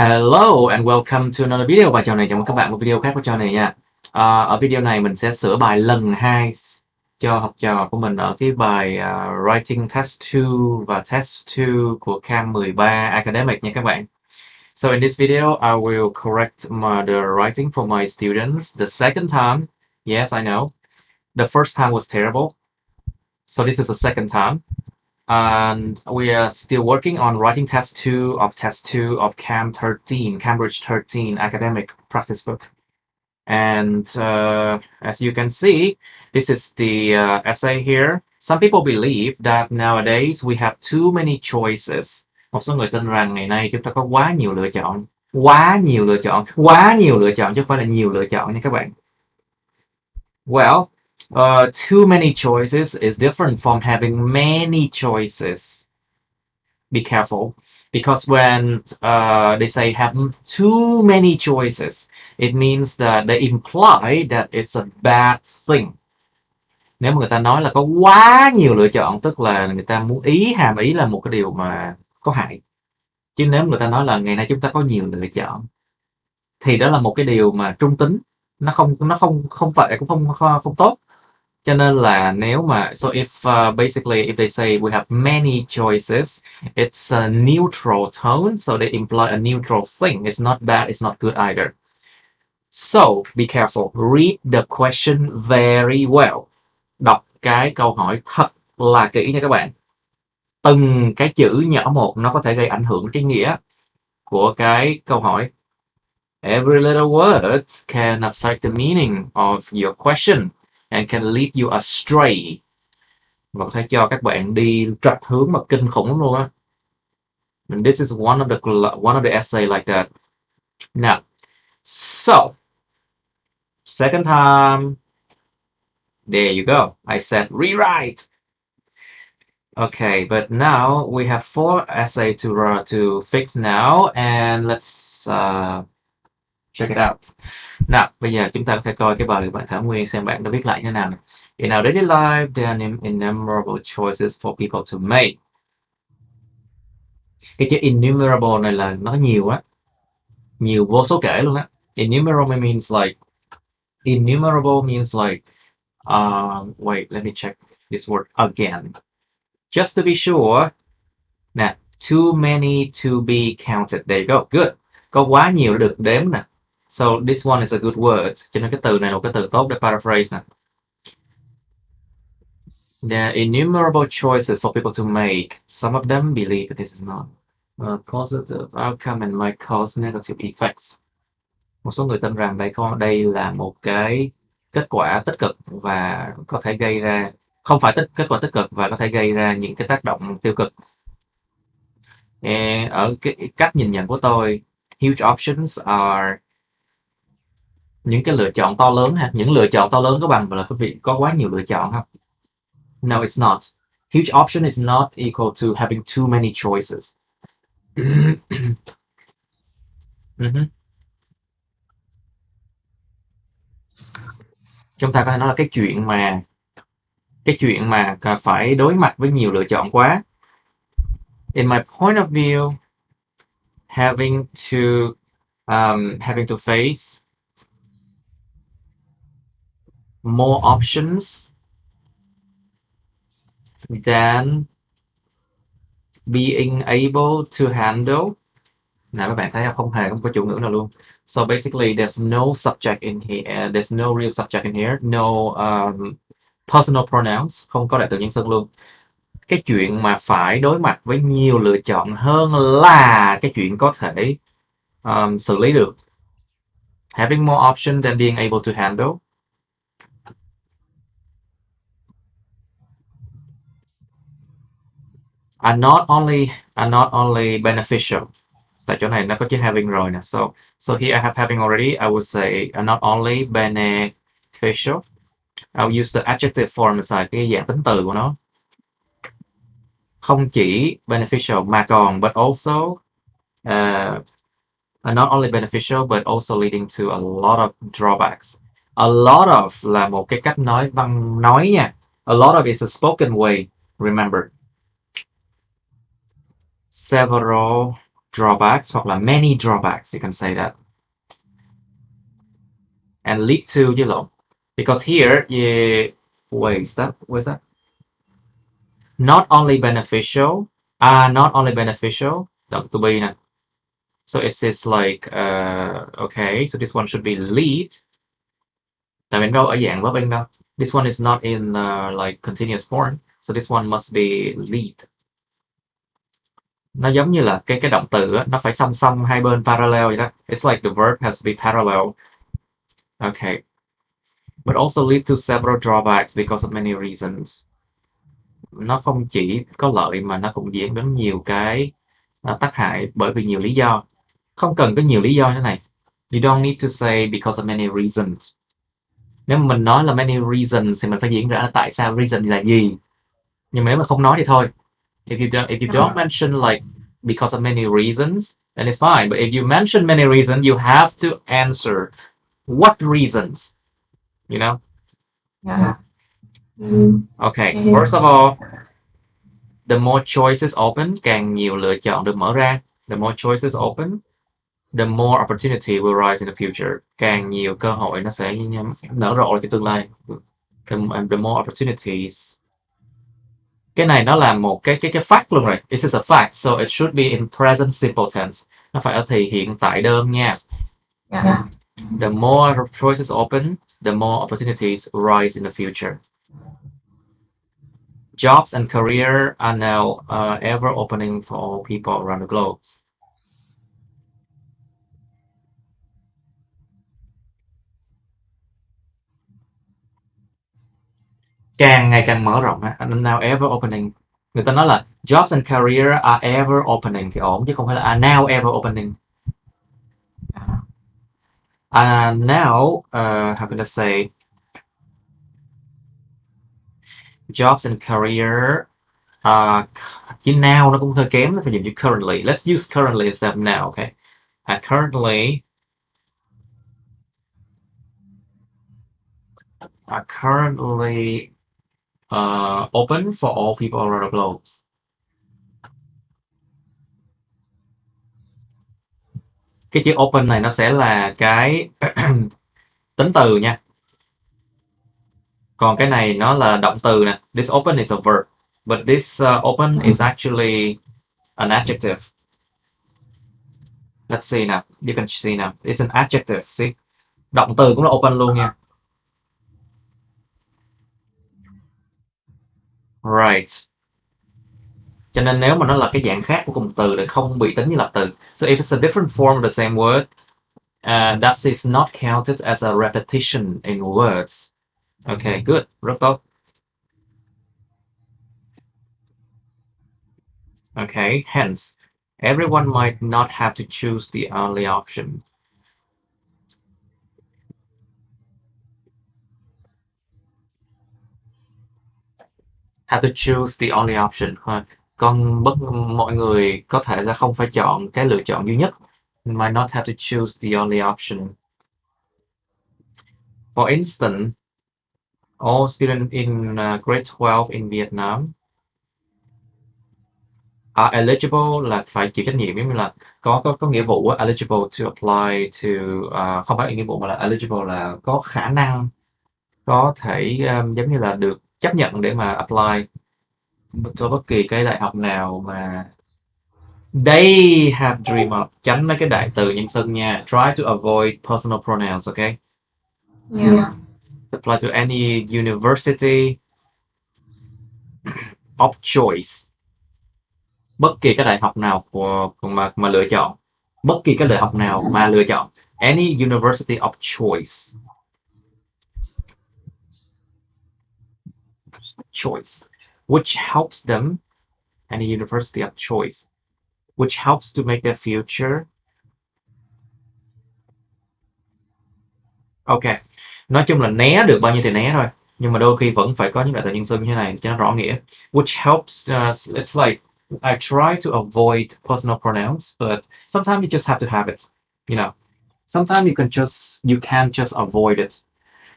Hello and welcome to another video. Và chào mừng các bạn một video khác của chào này nha. Ở video này mình sẽ sửa bài lần 2 cho học trò của mình ở cái bài Writing Test 2 và Test 2 của Cam 13 Academic nha các bạn. So in this video, I will correct the writing for my students the second time. Yes, I know. The first time was terrible. So this is the second time. And we are still working on writing test 2 of Cam 13, Cambridge 13 academic practice book. And as you can see, this is the essay here. Some people believe that nowadays we have too many choices. Một số người tin rằng ngày nay chúng ta có quá nhiều lựa chọn. Quá nhiều lựa chọn chứ không phải là nhiều lựa chọn nha các bạn. Well, too many choices is different from having many choices. Be careful, because when they say have too many choices, it means that they imply that it's a bad thing. Nếu mà người ta nói là có quá nhiều lựa chọn, tức là người ta muốn hàm ý là một cái điều mà có hại. Chứ nếu người ta nói là ngày nay chúng ta có nhiều lựa chọn, thì đó là một cái điều mà trung tính, nó không tệ cũng không tốt. Cho nên là nếu mà basically if they say we have many choices, it's a neutral tone, so they imply a neutral thing. It's not bad, it's not good either. So be careful, read the question very well. Đọc cái câu hỏi thật là kỹ nha các bạn. Từng cái chữ nhỏ một nó có thể gây ảnh hưởng cái nghĩa của cái câu hỏi. Every little word can affect the meaning of your question and can lead you astray. Và có thể cho các bạn đi trật hướng mà kinh khủng luôn á. And this is one of the essay like that. Now, so second time, there you go. I said rewrite. Okay, but now we have 4 essay to fix now, and let's check it out. Nào, bây giờ chúng ta có thể coi cái bài bạn Thảo Nguyên xem bạn đã viết lại như thế nào. In our daily life, there are innumerable choices for people to make. Cái chữ innumerable này là nó nhiều á, nhiều vô số kể luôn á. Innumerable means like wait, let me check this word again. Just to be sure. Nè, too many to be counted. There you go. Good. Có quá nhiều được đếm nè. So this one is a good word. Cho nên cái từ này là một cái từ tốt để paraphrase nè. There are innumerable choices for people to make. Some of them believe that this is not a positive outcome and might cause negative effects. Một số người tin rằng đây là một cái kết quả tích cực và có thể gây ra, không phải kết quả tích cực và có thể gây ra những cái tác động tiêu cực. Ở cái cách nhìn nhận của tôi, huge options are những cái lựa chọn to lớn ha. Những lựa chọn to lớn có bằng là quý vị có quá nhiều lựa chọn không? No, it's not. Huge option is not equal to having too many choices. Chúng ta có thể nói là cái chuyện mà phải đối mặt với nhiều lựa chọn quá. In my point of view, having to face more options than being able to handle. Nào các bạn thấy không có chủ ngữ nào luôn. So basically there's no subject in here, there's no real subject in here, no personal pronouns, không có đại từ nhân xưng luôn. Cái chuyện mà phải đối mặt với nhiều lựa chọn hơn là cái chuyện có thể xử lý được. Having more options than being able to handle. Are not only beneficial. Tại chỗ này nó có chữ having rồi nè. So here I have having already. I would say are not only beneficial. I'll use the adjective form xài cái dạng tính từ của nó. Không chỉ beneficial mà còn but also are not only beneficial but also leading to a lot of drawbacks. A lot of là một cái cách nói nha. A lot of is a spoken way, remember. Several drawbacks hoặc là many drawbacks, you can say that. And lead to chứ lộn. Because here, yeah, where's that? Not only beneficial, not only beneficial, động to be nè. So it says like, okay, so this one should be lead. Tại mình đâu ở dạng verb in đâu. This one is not in like continuous form, so this one must be lead. Nó giống như là cái động từ á, nó phải song song hai bên parallel vậy đó. It's like the verb has to be parallel. Okay. But also lead to several drawbacks because of many reasons. Nó không chỉ có lợi mà nó cũng dẫn đến nhiều cái tác hại bởi vì nhiều lý do. Không cần có nhiều lý do như thế này. You don't need to say because of many reasons. Nếu mà mình nói là many reasons thì mình phải diễn ra là tại sao, reason là gì. Nhưng mà nếu mà không nói thì thôi. If you don't mention like because of many reasons, then it's fine. But if you mention many reasons, you have to answer what reasons. You know? Yeah. Okay, first of all, the more choices open, càng nhiều lựa chọn được mở ra. The more choices open, the more opportunity will rise in the future. Càng nhiều cơ hội nó sẽ nở rộ trong tương lai. The more opportunities. Cái này nó là một cái fact luôn rồi. This is a fact, so it should be in present simple tense. Nó phải ở thì hiện tại đơn nha. Yeah. The more choices open, the more opportunities rise in the future. Jobs and career are now ever opening for all people around the globe. Càng ngày càng mở rộng á, now ever opening. Người ta nói là jobs and career are ever opening thì ổn, chứ không phải là are now ever opening. Now, how can I say? Jobs and career. Chứ now nó cũng hơi kém, nó phải dùng chữ currently. Let's use currently instead of now, okay? Currently open for all people around the globe. Cái chữ open này nó sẽ là cái tính từ nha. Còn cái này nó là động từ nè. This open is a verb, but this open is actually an adjective. Let's see now. You can see now. It's an adjective. See, động từ cũng là open luôn nha. Right. Cho nên nếu mà nó là cái dạng khác của cụm từ thì không bị tính như lập từ. So if it's a different form of the same word, that is not counted as a repetition in words. Okay, good. Rất tốt. Okay, hence, everyone might not have to choose the only option. Have to choose the only option. Mọi người có thể là không phải chọn cái lựa chọn duy nhất. Might not have to choose the only option. For instance, all students in grade 12 in Vietnam are eligible là phải chịu trách nhiệm, giống như là có nghĩa vụ eligible to apply to, không phải nghĩa vụ mà là eligible là có khả năng, có thể giống như là được chấp nhận để mà apply cho bất kỳ cái đại học nào mà they have dream of. Tránh mấy cái đại từ nhân xưng nha. Try to avoid personal pronouns, okay? Yeah. Apply to any university of choice. Bất kỳ cái đại học nào mà lựa chọn. Bất kỳ cái đại học nào mà lựa chọn. Any university of choice. Choice. Which helps them. Any university of choice. Which helps to make their future. Ok. Nói chung là né được bao nhiêu thì né thôi. Nhưng mà đôi khi vẫn phải có những đại từ nhân xưng như thế này cho nó rõ nghĩa. Which helps, it's like, I try to avoid personal pronouns, but sometimes you just have to have it. You know, sometimes you can't just avoid it.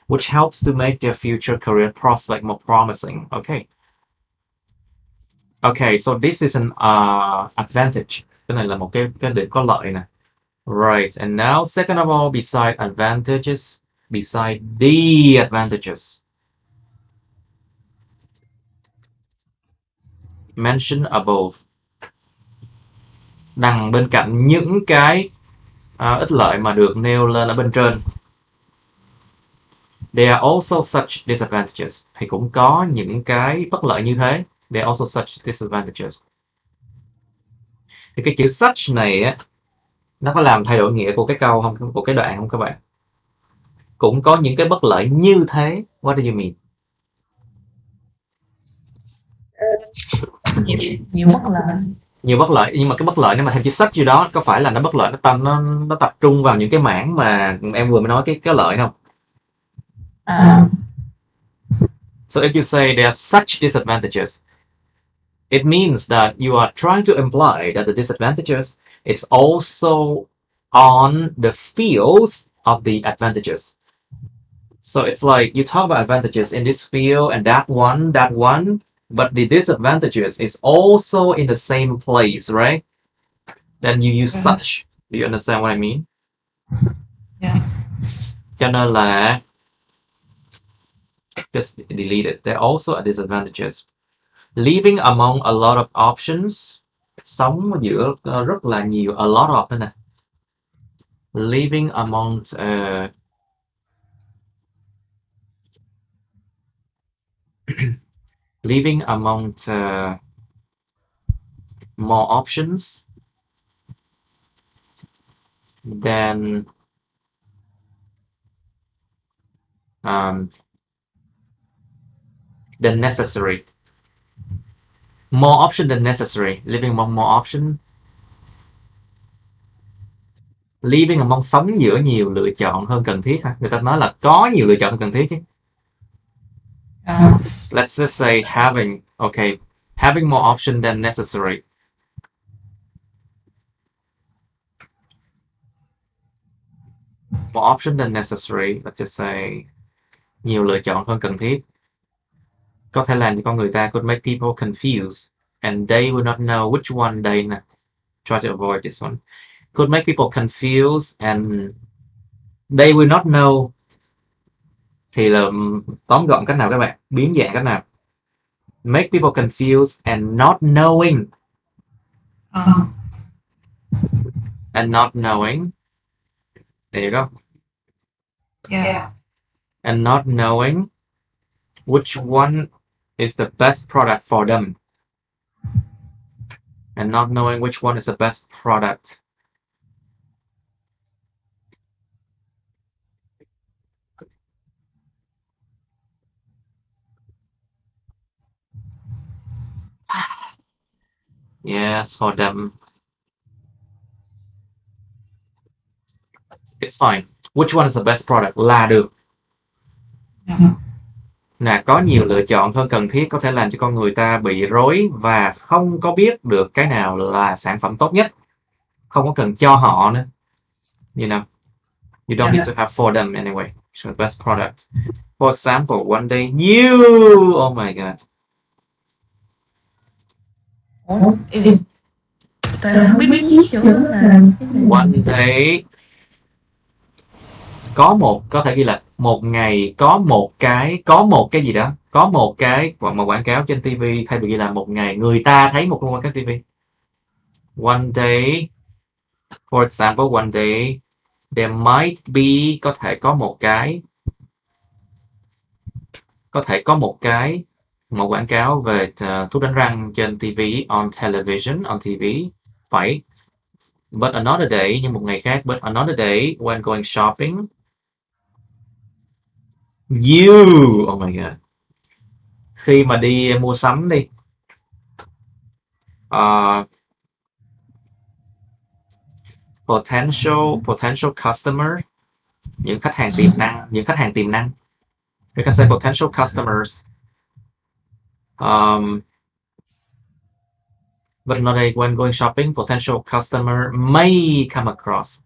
Which helps to make their future career prospect more promising. Okay. Okay, so this is an advantage. Cái này là một cái điểm có lợi nè. Right, and now second of all, beside advantages, beside the advantages mentioned above, đằng bên cạnh những cái ích lợi mà được nêu lên ở bên trên, there are also such disadvantages, thì cũng có những cái bất lợi như thế. There are also such disadvantages. Thì cái chữ such này á, nó có làm thay đổi nghĩa của cái câu không, của cái đoạn không các bạn? Cũng có những cái bất lợi như thế. What do you mean? Nhiều bất lợi. Nhiều bất lợi, nhưng mà cái bất lợi nếu mà thêm chữ such gì đó, có phải là nó bất lợi, nó tập trung vào những cái mảng mà em vừa mới nói cái lợi không? So if you say there are such disadvantages, it means that you are trying to imply that the disadvantages is also on the fields of the advantages. So it's like you talk about advantages in this field and that one, but the disadvantages is also in the same place, right? Then you use such. Do you understand what I mean? Yeah. Cho nên là just delete it. There also are disadvantages. Living among a lot of options. Sống giữa rất là nhiều, a lot of nữa nè. Living among living among more options than necessary. More option than necessary. Living among more option. Living among sống giữa nhiều lựa chọn hơn cần thiết ha. Người ta nói là có nhiều lựa chọn hơn cần thiết chứ. Let's just say having, okay, having more option than necessary. More option than necessary. Let's just say nhiều lựa chọn hơn cần thiết. Có thể làm cho con người ta could make people confused and they will not know which one they try to avoid this one. Could make people confused and they will not know. Thì là tóm gọn cách nào các bạn? Biến dạng cách nào? Make people confused and not knowing. And not knowing. There you go. Yeah. And not knowing which one is the best product for them. And not knowing which one is the best product. Yes, for them. It's fine. Which one is the best product là được. Là có nhiều lựa chọn hơn cần thiết có thể làm cho con người ta bị rối và không có biết được cái nào là sản phẩm tốt nhất. Không có cần cho họ nữa. You know, you don't need to have for them anyway. It's the best product. For example, one day you, oh my god. Không biết chữ là One day có thể ghi là một ngày có một cái gì đó, có một quảng cáo trên TV, thay vì ghi là một ngày người ta thấy một quảng cáo TV. One day, for example, one day there might be, có thể có một một quảng cáo về thuốc đánh răng trên TV, on television, on TV, phải. But another day, nhưng một ngày khác, but another day when going shopping, you, oh my god, khi mà đi mua sắm đi, potential customer, những khách hàng tiềm năng, we can say potential customers, but another day when going shopping, potential customer may come across.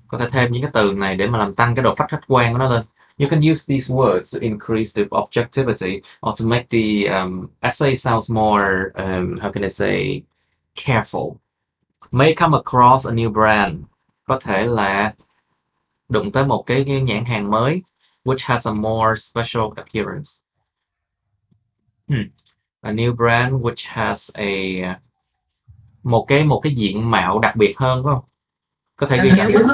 Có thể thêm những cái từ này để mà làm tăng cái độ khách quan của nó lên. You can use these words to increase the objectivity or to make the essay sounds more, how can I say, careful. May come across a new brand, có thể là đụng tới một cái nhãn hàng mới, which has a more special appearance. A new brand which has a một cái diện mạo đặc biệt hơn, phải không? Có thể ghi kiểu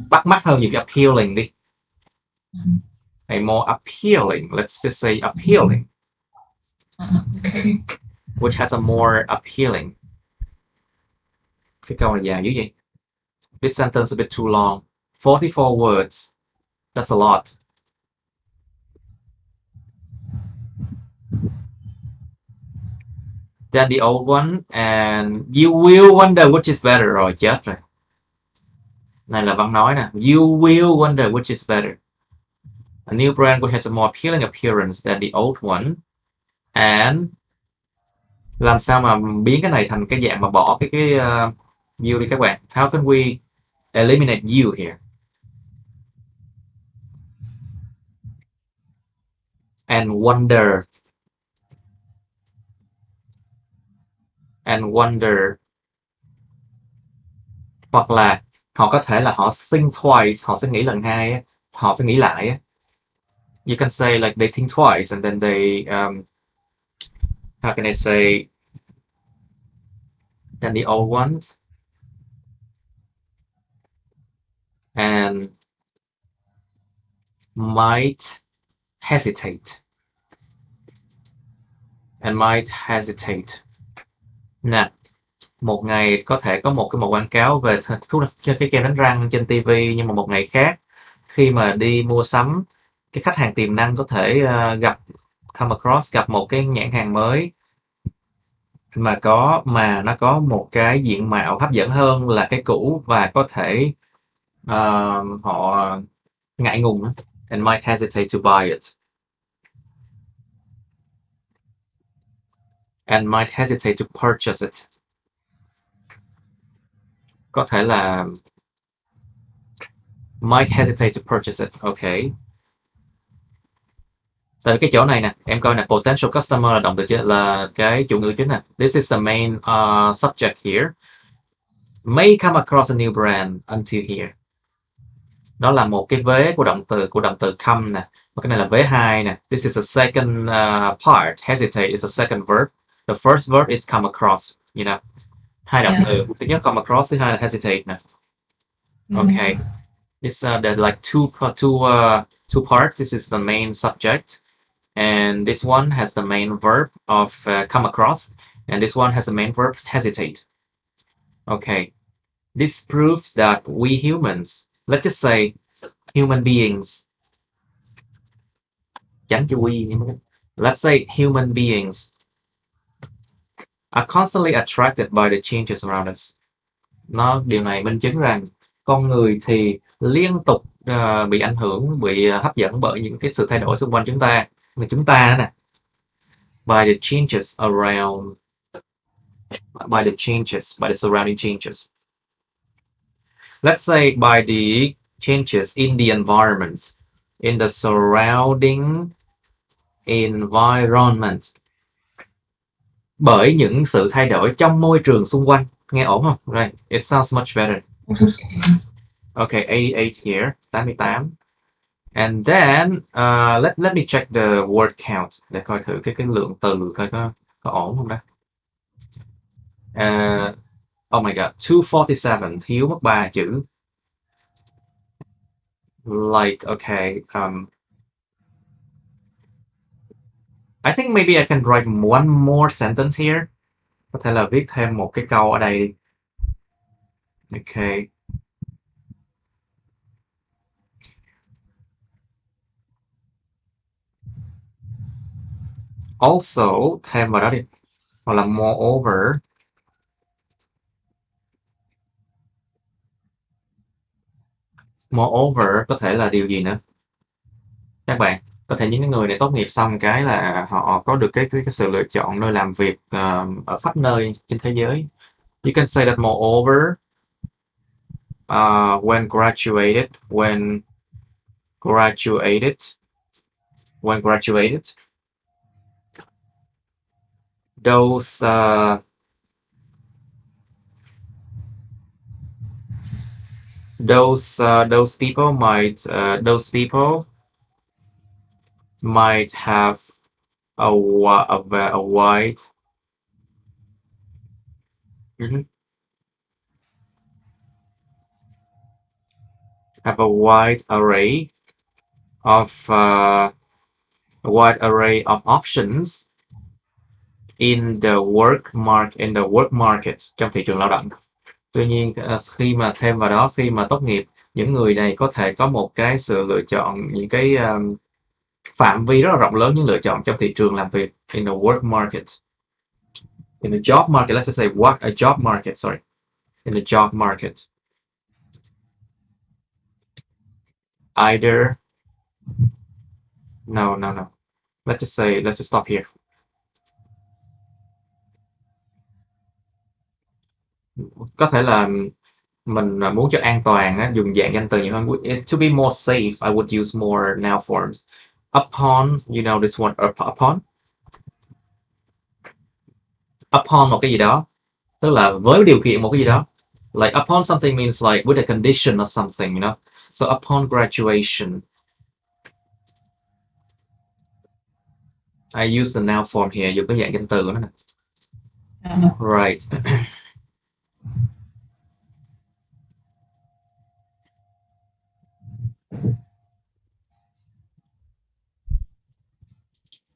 bắt mắt hơn, nhiều cái appealing đi. A more appealing, let's just say appealing, okay. which has a more appealing. Cái câu này dài dữ vậy. This sentence a bit too long. 44 words. That's a lot. Then the old one, and you will wonder which is better. Rồi, chết rồi. Này là văn nói nè. You will wonder which is better. A new brand which has a more appealing appearance than the old one. And làm sao mà biến cái này thành cái dạng mà bỏ cái you đi các bạn? How can we eliminate you here? And wonder. And wonder. Hoặc là họ có thể là họ think twice, họ sẽ nghĩ lần hai á, họ sẽ nghĩ lại á. You can say like they think twice and then they how can I say, than the old ones, and might hesitate. And might hesitate. Nè, một ngày có thể có một quảng cáo về thuốc cái kem đánh răng trên TV, nhưng mà một ngày khác khi mà đi mua sắm, cái khách hàng tiềm năng có thể come across, gặp một cái nhãn hàng mới mà nó có một cái diện mạo hấp dẫn hơn là cái cũ, và có thể họ ngại ngùng and might hesitate to buy it. And might hesitate to purchase it. Có thể là might hesitate to purchase it. Okay. Tại cái chỗ này nè, em coi nè, potential customer là động từ chính, là cái chủ ngữ chính nè. This is the main subject here. May come across a new brand until here. Đó là một cái vế của động từ come nè. Và cái này là vế 2 nè. This is a second part. Hesitate is a second verb. The first verb is come across, you know. Hai động từ. Thứ nhất come across, thứ hai là hesitate nè. Okay. It's there's like two parts. This is the main subject, and this one has the main verb of come across, and this one has the main verb hesitate. Okay, this proves that we humans, let's just say human beings, let's say human beings are constantly attracted by the changes around us. Điều này minh chứng rằng con người thì liên tục bị ảnh hưởng, bị hấp dẫn bởi những cái sự thay đổi xung quanh chúng ta. Mà chúng ta nè, by the surrounding changes. Let's say by the changes in the environment, in the surrounding environment. Bởi những sự thay đổi trong môi trường xung quanh. Nghe ổn không? Right, it sounds much better. Okay, 88 here, 88. And then let me check the word count để coi thử cái lượng từ coi có ổn không đó. Oh my god, 247, thiếu mất 3 chữ. Like, okay, I think maybe I can write one more sentence here. Có thể là viết thêm một cái câu ở đây. Okay. Also, thêm vào đó đi. Hoặc là moreover. Moreover có thể là điều gì nữa? Các bạn, có thể những người này tốt nghiệp xong cái là họ có được cái sự lựa chọn nơi làm việc ở khắp nơi trên thế giới. You can say that moreover, when graduated, those those people might have a wide have a wide array of options in the work market, trong thị trường lao động. Tuy nhiên khi mà thêm vào đó, khi mà tốt nghiệp, những người này có thể có một cái sự lựa chọn, những cái phạm vi rất là rộng lớn những lựa chọn trong thị trường làm việc, in the work market, in the job market. Let's just say what a job market, sorry, in the job market. Either no. Let's just stop here. Có thể là mình muốn cho an toàn á, dùng dạng danh từ nhiều hơn. To be more safe, I would use more noun forms. Upon, you know this one, upon một cái gì đó, tức là với điều kiện một cái gì đó. Like upon something means like with a condition of something, you know. So upon graduation, I use the noun form here, dùng cái dạng danh từ đó nè. Right.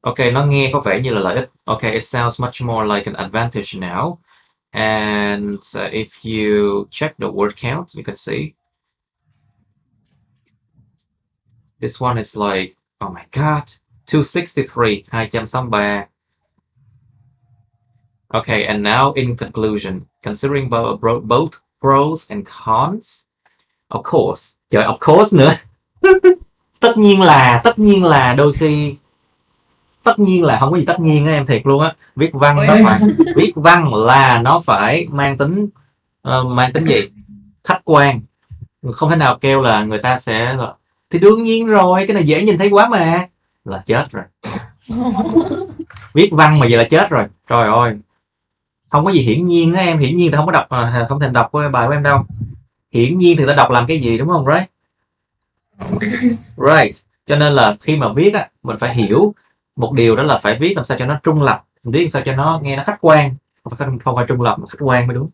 Ok, nó nghe có vẻ như là lợi ích. Ok, it sounds much more like an advantage now. And if you check the word count, you can see this one is like, oh my god, 263, 263. Okay, and now in conclusion, considering both pros and cons, of course, trời, of course nữa. tất nhiên là đôi khi, tất nhiên là không có gì tất nhiên á em, thiệt luôn á. Viết văn là nó phải mang tính gì, khách quan, không thể nào kêu là người ta sẽ thì đương nhiên rồi, cái này dễ nhìn thấy quá mà, là chết rồi. Viết văn mà vậy là chết rồi, trời ơi. Không có gì hiển nhiên á em, hiển nhiên thì không có đọc, không thể đọc bài của em đâu. Hiển nhiên thì ta đọc làm cái gì, đúng không, right? Right. Cho nên là khi mà viết á, mình phải hiểu một điều, đó là phải viết làm sao cho nó trung lập, viết làm sao cho nó nghe nó khách quan, không phải trung lập mà khách quan mới đúng.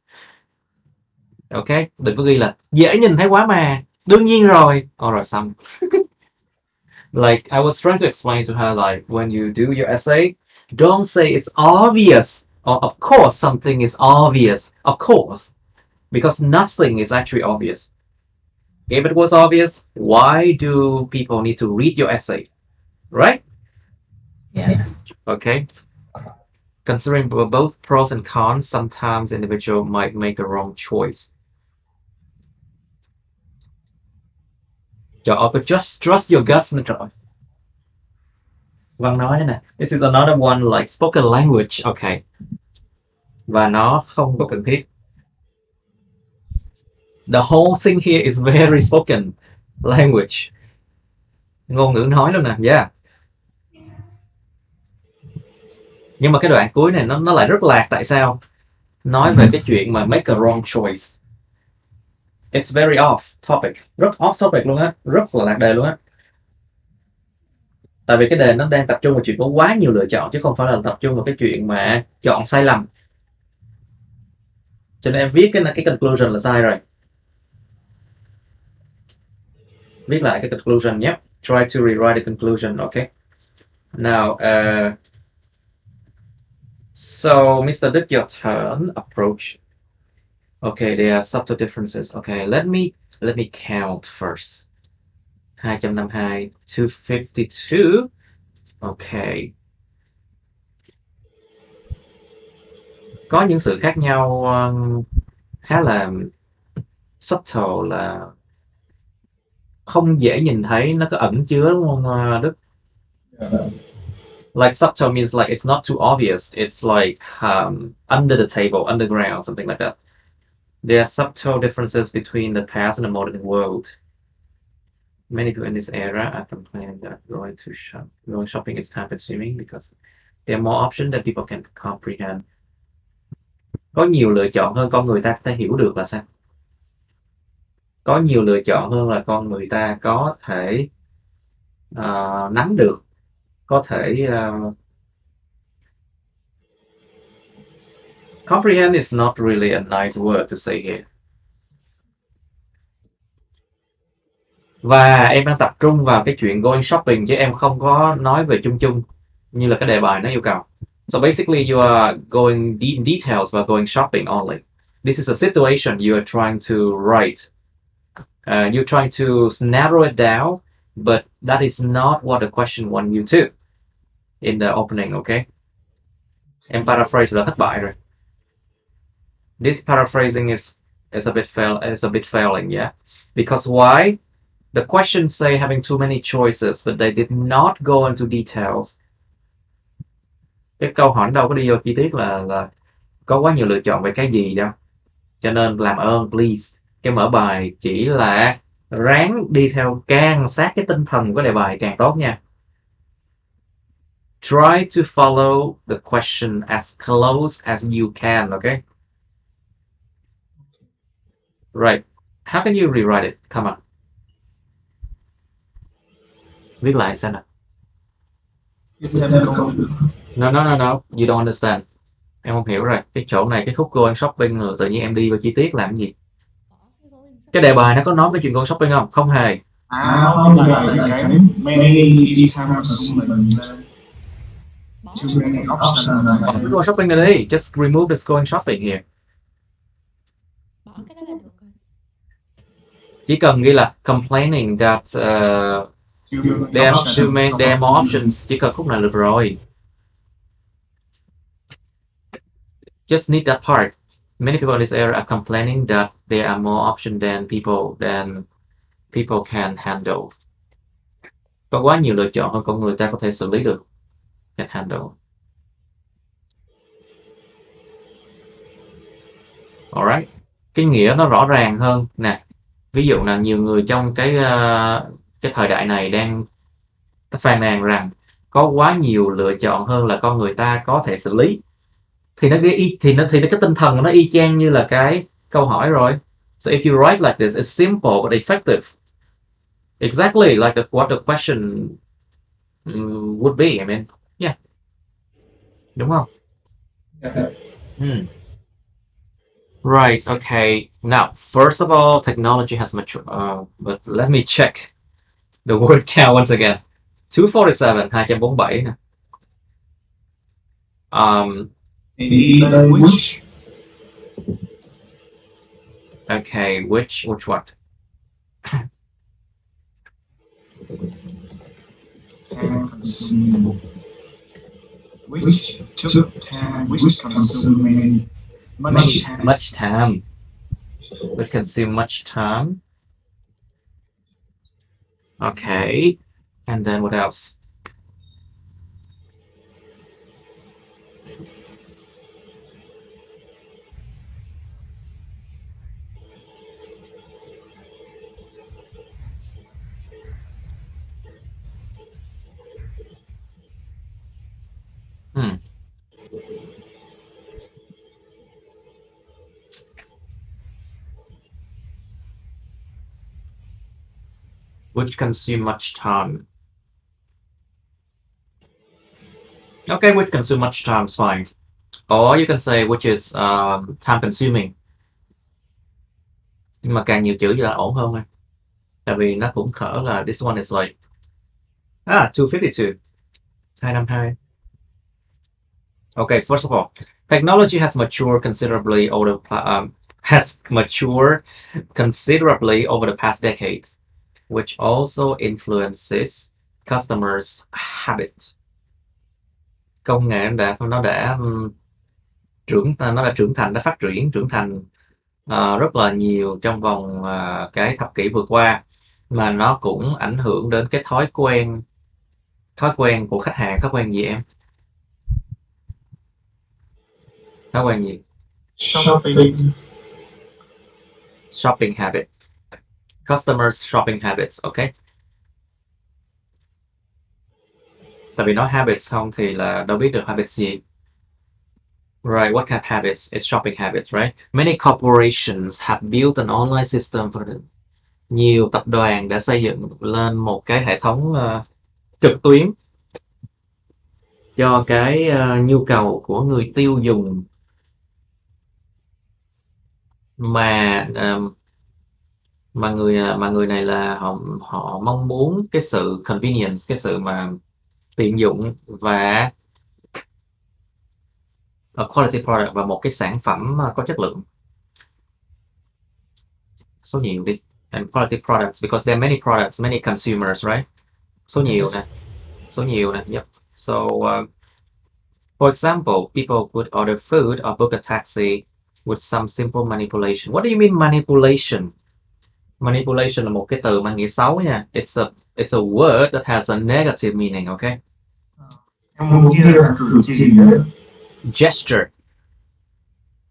Ok, đừng có ghi là dễ nhìn thấy quá mà, đương nhiên rồi, rồi xong. Like I was trying to explain to her, like when you do your essay, don't say it's obvious, or of course something is obvious, of course, because nothing is actually obvious. If it was obvious, why do people need to read your essay, right? Yeah. Okay. Considering both pros and cons, sometimes individual might make a wrong choice. Trời ơi, just trust your guts nữa trời. Văn nói nè, this is another one like spoken language, okay. Và nó không có cần thiết. The whole thing here is very spoken language. Ngôn ngữ nói luôn nè, yeah. Nhưng mà cái đoạn cuối này nó lại rất lạc, tại sao? Nói về cái chuyện mà make a wrong choice. It's very off topic, rất off topic luôn á, rất là lạc đề luôn á. Tại vì cái đề nó đang tập trung vào chuyện có quá nhiều lựa chọn, chứ không phải là tập trung vào cái chuyện mà chọn sai lầm. Cho nên em viết cái conclusion là sai rồi. Viết lại cái conclusion nhé. Try to rewrite the conclusion, okay? Now, so Mr. Đức, your turn. Approach. Okay, there are subtle differences. Okay, let me count first. 252, 252. Okay. Có những sự khác nhau khá là subtle, là không dễ nhìn thấy, nó có ẩn chứa, đúng không Đức? Like subtle means like it's not too obvious. It's like under the table, underground, something like that. There are subtle differences between the past and the modern world. Many people in this era are complaining that going shopping is time consuming because there are more options that people can comprehend. Có nhiều lựa chọn hơn con người ta có thể hiểu được là sao? có nhiều lựa chọn hơn là con người ta có thể nắm được, có thể comprehend is not really a nice word to say here. Và em đang tập trung vào cái chuyện going shopping chứ em không có nói về chung chung như là cái đề bài nó yêu cầu. So basically you are going in details about going shopping only. This is a situation you are trying to write. You're trying to narrow it down, but that is not what the question want you to in the opening, okay? Em paraphrase là thất bại rồi. This paraphrasing is a bit failing, yeah? Because why? The questions say having too many choices, but they did not go into details. Cái câu hỏi đâu có đi vô chi tiết là có quá nhiều lựa chọn về cái gì đâu. Cho nên làm ơn please, cái mở bài chỉ là ráng đi theo càng sát cái tinh thần của đề bài càng tốt nha. Try to follow the question as close as you can, okay? Right. How can you rewrite it? Come on. Viết lại xem nào. No. You don't understand. Em không hiểu rồi. Cái chỗ này, cái khúc going shopping rồi tự nhiên em đi vào chi tiết làm cái gì? Cái đề bài nó có nói cái chuyện going shopping không? Không hề. Không, là cái many is time consuming. Too many options là Bỏ cái going shopping này đi. Just remove this going shopping here. Bỏ cái đó là được rồi. Chỉ cần ghi là complaining that there are more options. Chỉ cần khúc này được rồi. Just need that part. Many people in this area are complaining that there are more options than people can handle. Có quá nhiều lựa chọn hơn con người ta có thể xử lý được. Can handle. Alright. Cái nghĩa nó rõ ràng hơn nè. Ví dụ là nhiều người trong cái thời đại này đang phàn nàn rằng có quá nhiều lựa chọn hơn là con người ta có thể xử lý. Thì nó cái tinh thần nó y chang như là cái câu hỏi rồi. So if you write like this, it's simple but effective. Exactly like what the question would be. I mean, yeah. Đúng không? Right. Okay. Now, first of all, technology has matured. But let me check the word count once again. 247, 247 nè. which Okay, which what? can consume. Which took time, which consume much time. Much time. Would consume much time. Okay. And then what else? Which consume much time. Okay, which consume much time is fine. Or you can say which is time consuming. Nhưng mà càng nhiều chữ thì là ổn hơn thôi. Tại vì nó cũng khở là this one is like 252. 252. Okay, first of all, technology has matured considerably over the past decade, which also influences customers' habits. Công nghệ nó đã trưởng thành, nó phát triển trưởng thành rất là nhiều trong vòng cái thập kỷ vừa qua, mà nó cũng ảnh hưởng đến cái thói quen của khách hàng. Thói quen gì em? Thói quen gì? Shopping habit. Customers shopping habits, okay? Tại vì nói habits không thì là đâu biết được habits gì. Right, what kind of habits? It's shopping habits, right? Many corporations have built an online system for them. nhiều tập đoàn đã xây dựng lên một cái hệ thống trực tuyến cho cái nhu cầu của người tiêu dùng mà mà người này là họ mong muốn cái sự convenience, cái sự mà tiện dụng và quality product, và một cái sản phẩm có chất lượng. Số nhiều đi. And quality products, because there are many products, many consumers, right? Số nhiều nè. Số nhiều nè. Yep. So, for example, people could order food or book a taxi with some simple manipulation. What do you mean manipulation? Manipulation là một cái từ mang nghĩa xấu nha. It's a word that has a negative meaning, okay? Em muốn kia là cử chỉ nữa. Gesture.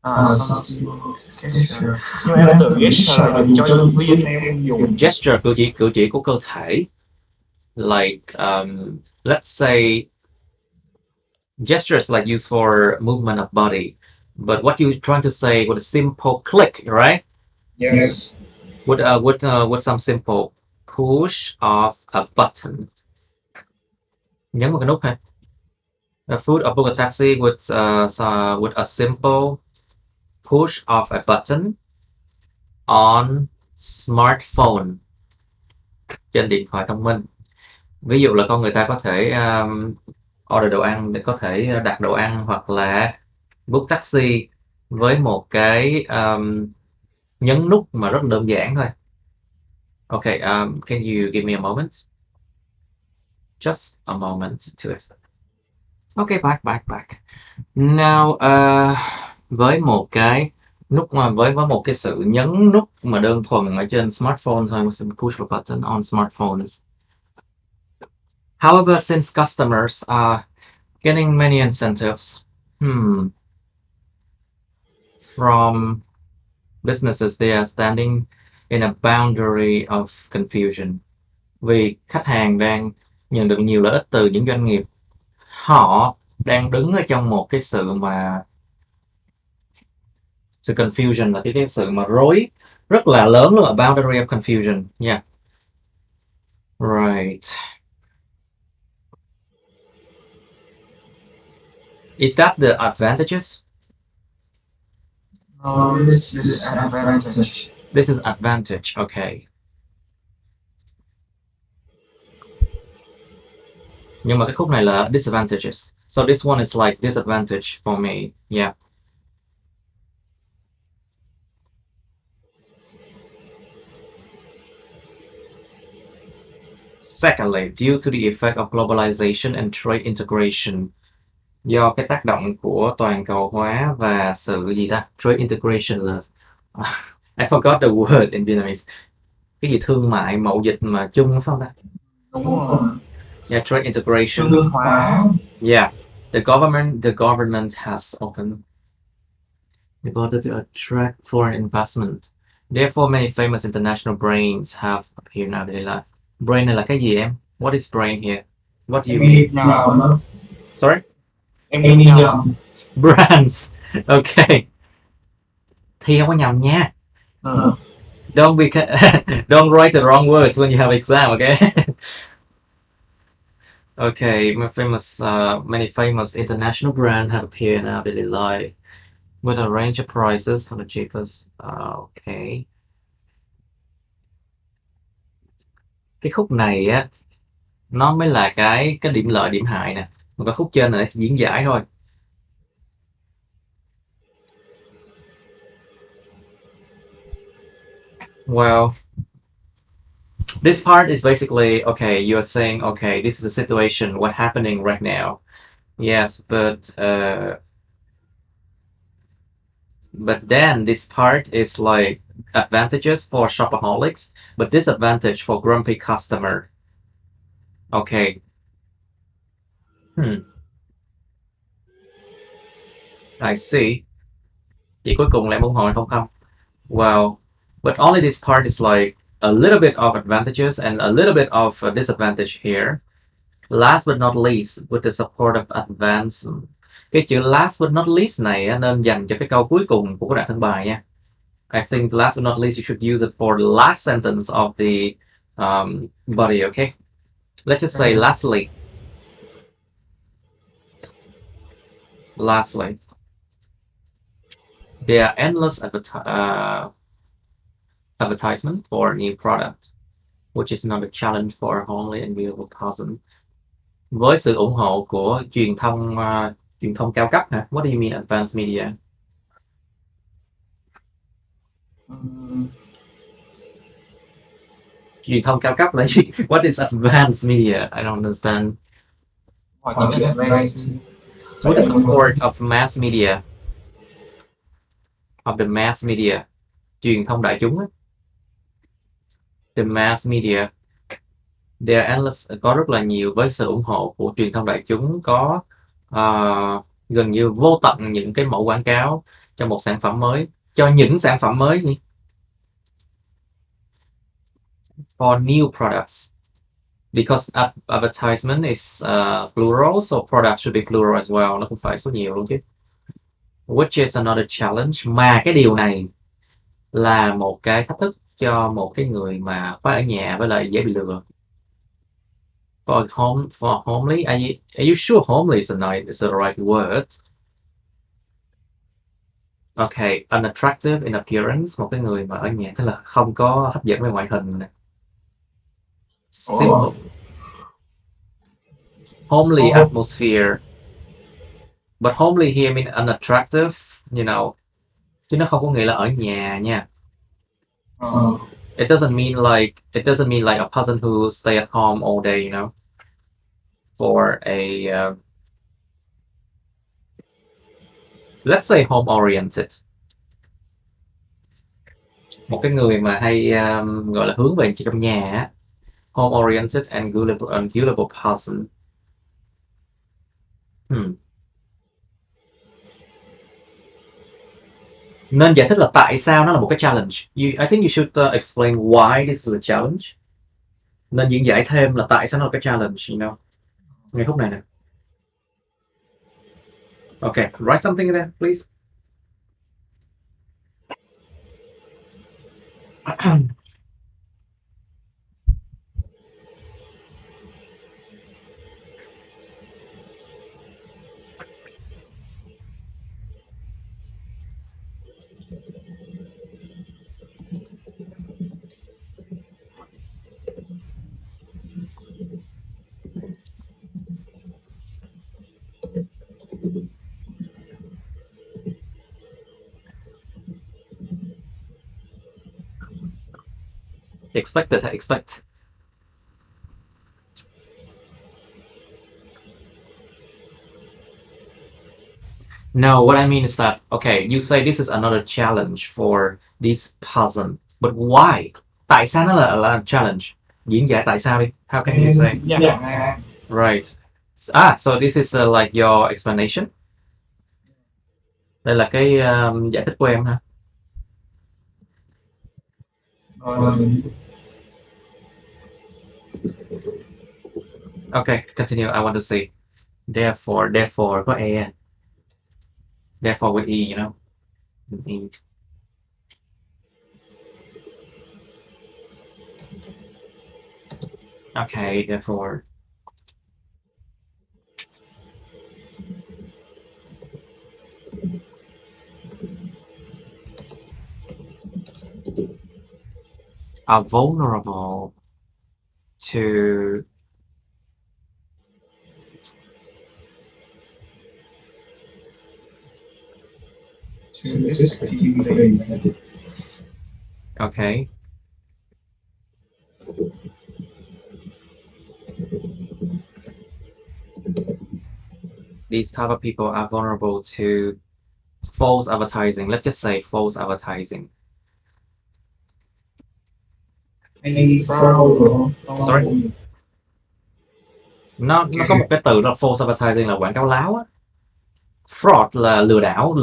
Some simple gesture. Nhưng em tưởng gesture là dùng cho nhân viên, em dùng gesture, cử chỉ của cơ thể. Like, let's say, gesture is like used for movement of body. But what you're trying to say with a simple click, right? yes. With some simple push of a button. Nhấn một cái nút ha. A food or book a taxi with a simple push of a button on smartphone, trên điện thoại thông minh. Ví dụ là con người ta có thể order đồ ăn, để có thể đặt đồ ăn, hoặc là book taxi với một cái nhấn nút mà rất đơn giản thôi. Okay, can you give me a moment? Just a moment to explain. Okay, back. Now, với một cái nút với một cái sự nhấn nút mà đơn thuần ở trên smartphone thôi, push a button on smartphones. However, since customers are getting many incentives from businesses, they are standing in a boundary of confusion. Vì khách hàng đang nhận được nhiều lợi ích từ những doanh nghiệp, họ đang đứng ở trong một cái sự confusion, là cái sự mà rối rất là lớn luôn, a boundary of confusion. Yeah. Right. Is that the advantages? No, this is disadvantage. This is advantage, okay. Nhưng mà cái khúc này là disadvantages. So this one is like disadvantage for me. Yeah. Secondly, due to the effect of globalization and trade integration. Do cái tác động của toàn cầu hóa và sự gì ta? Trade integration là I forgot the word in Vietnamese. Cái gì thương mại, mậu dịch mà chung phải không ta? Đúng rồi. Yeah, trade integration. Thương hóa. Yeah. The government has opened the border to attract foreign investment. Therefore, many famous international brands have appeared in our daily life. Brain này là cái gì em? What is brain here? What do you mean? Sorry? Em nghĩ nhầm. Brands. Okay. Thì không có nhầm nha. Don't write the wrong words when you have exam, okay? Okay, many famous international brands have appeared in our daily life with a range of prices from the cheapest. Okay. Cái khúc này á, nó mới là cái điểm lợi điểm hại nè. Một cái khúc trên này chỉ diễn giải thôi. Well, this part is basically, okay, you are saying, okay, this is a situation, what's happening right now. Yes, but then this part is like advantages for shopaholics, but disadvantage for grumpy customer. Okay. I see. Vậy cuối cùng lại muốn hỏi không? Well, but only this part is like a little bit of advantages and a little bit of disadvantage here. Last but not least, with the support of advanced. Cái chữ last but not least này nên dành cho cái câu cuối cùng của cái đoạn thân bài nha. I think last but not least, you should use it for the last sentence of the body, okay? Let's just say lastly. Lastly, there are endless advertisement for a new product, which is not a challenge for a homely and beautiful person. Với sự ủng hộ của truyền thông cao cấp hả? What do you mean advanced media? Truyền thông cao cấp là gì? What is advanced media? I don't understand. So with the support of mass media, of the mass media, truyền thông đại chúng á. The mass media, there are endless, có rất là nhiều, với sự ủng hộ của truyền thông đại chúng, có gần như vô tận những cái mẫu quảng cáo cho một sản phẩm mới, cho những sản phẩm mới nhỉ? For new products, because advertisement is plural, so product should be plural as well. Nó cũng phải số nhiều luôn chứ. Which is another challenge, mà cái điều này là một cái thách thức cho một cái người mà phải ở nhà với lại dễ bị lừa. For homely, are you sure homely is the right word? Okay, unattractive in appearance, một cái người mà ở nhà tức là không có hấp dẫn về ngoại hình. Simple. Homely atmosphere. But homely here mean unattractive, you know. Chứ nó không có nghĩa là ở nhà nha. It doesn't mean like a person who stay at home all day, you know. For a let's say home oriented. Một cái người mà hay gọi là hướng về trong nhà á. Home oriented and gullible person. Nên giải thích là tại sao nó là một cái challenge. I think you should explain why this is a challenge. Nên diễn giải thêm là tại sao nó là cái challenge, you know. Ngay khúc này nè. Okay, write something in there, please. Expect. No, what I mean is that, okay, you say this is another challenge for this person, but why? Tại sao nó là challenge? Diễn giải tại sao đi. How can you say? Right. So this is like your explanation. Đây là cái giải thích của em ha. Okay, continue. I want to see. Therefore có e. Therefore with e, you know. With e. Okay, therefore. Are vulnerable to this activity. Okay. These type of people are vulnerable to false advertising. Let's just say false advertising. Sorry. Nó có một cái từ là false advertising là quảng cáo láo á. Fraud là lừa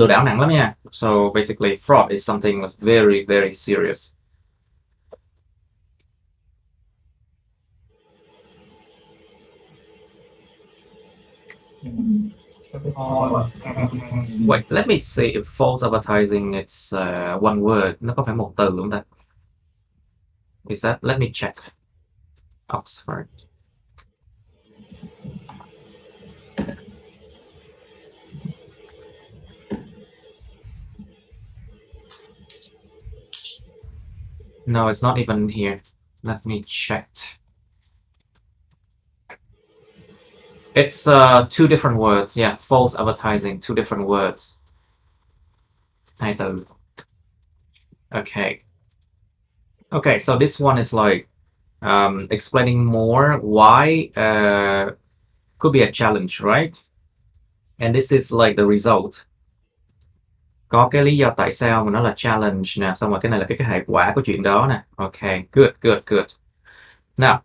đảo nặng lắm nha. So basically fraud is something that's very, very serious. for advertising. Wait, let me see if false advertising it's one word. Nó có phải một từ không ta? Is that? Let me check. Oxford. No, it's not even here. Let me check. It's two different words. Yeah, false advertising, two different words. Hai từ. Okay. Okay, so this one is like explaining more why could be a challenge, right? And this is like the result. Có cái lý do tại sao mà nó là challenge nè, xong rồi cái này là cái hệ quả của chuyện đó nè. Okay, good. Now,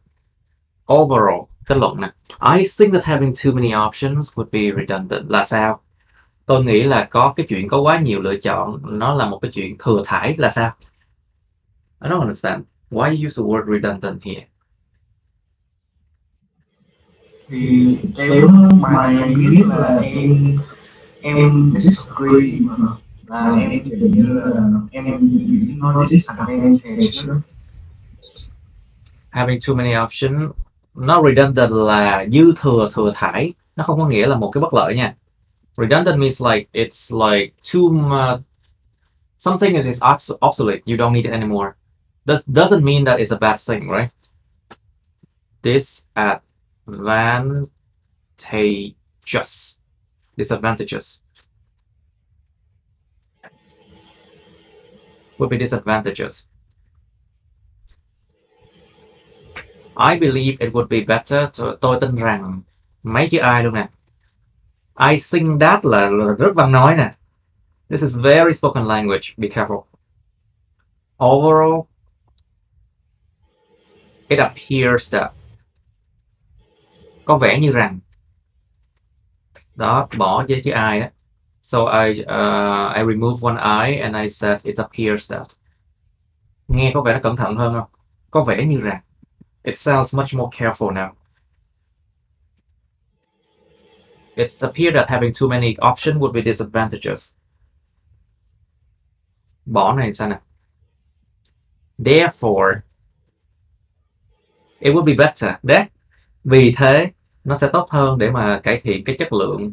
overall, kết luận nè. I think that having too many options would be redundant. Là sao? Tôi nghĩ là có cái chuyện có quá nhiều lựa chọn, nó là một cái chuyện thừa thãi. Là sao? I don't understand. Why you use the word redundant here? Thì nếu bài này biết là em disagree mà là em kiểu như là em nói disadvantage đó. Having too many options, nó redundant là dư thừa, thừa thãi. Nó không có nghĩa là một cái bất lợi nha. Redundant means like it's like too much, something that is obsolete. You don't need it anymore. That doesn't mean that it's a bad thing, right? Disadvantages would be disadvantages. I believe it would be better. Tôi tin rằng mấy chữ I luôn nè. I think that là rất văn nói nè. This is very spoken language. Be careful. Overall, it appears that. Có vẻ như rằng. Đó, bỏ với chữ I đó. So I remove one I and I said it appears that. Nghe có vẻ nó cẩn thận hơn không? Có vẻ như rằng. It sounds much more careful now. It's appeared that having too many options would be disadvantageous. Bỏ này sao nè? Therefore, it would be better. Vì thế, nó sẽ tốt hơn để mà cải thiện cái chất lượng.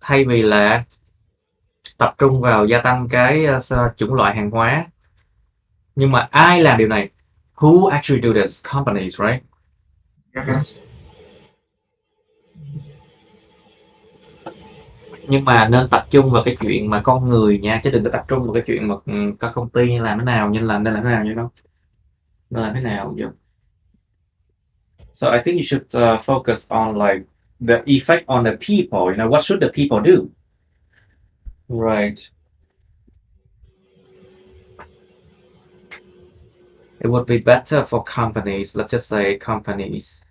Thay vì là tập trung vào gia tăng cái chủng loại hàng hóa. Nhưng mà ai làm điều này? Who actually do this? Companies, right? Yes. Nhưng mà nên tập trung vào cái chuyện mà con người nha, chứ đừng có tập trung vào cái chuyện mà các công ty làm thế nào, nên làm thế nào như đó. Nên làm thế nào vậy? So I think you should focus on like the effect on the people. You know, what should the people do? Right. It would be better for companies. Let's just say companies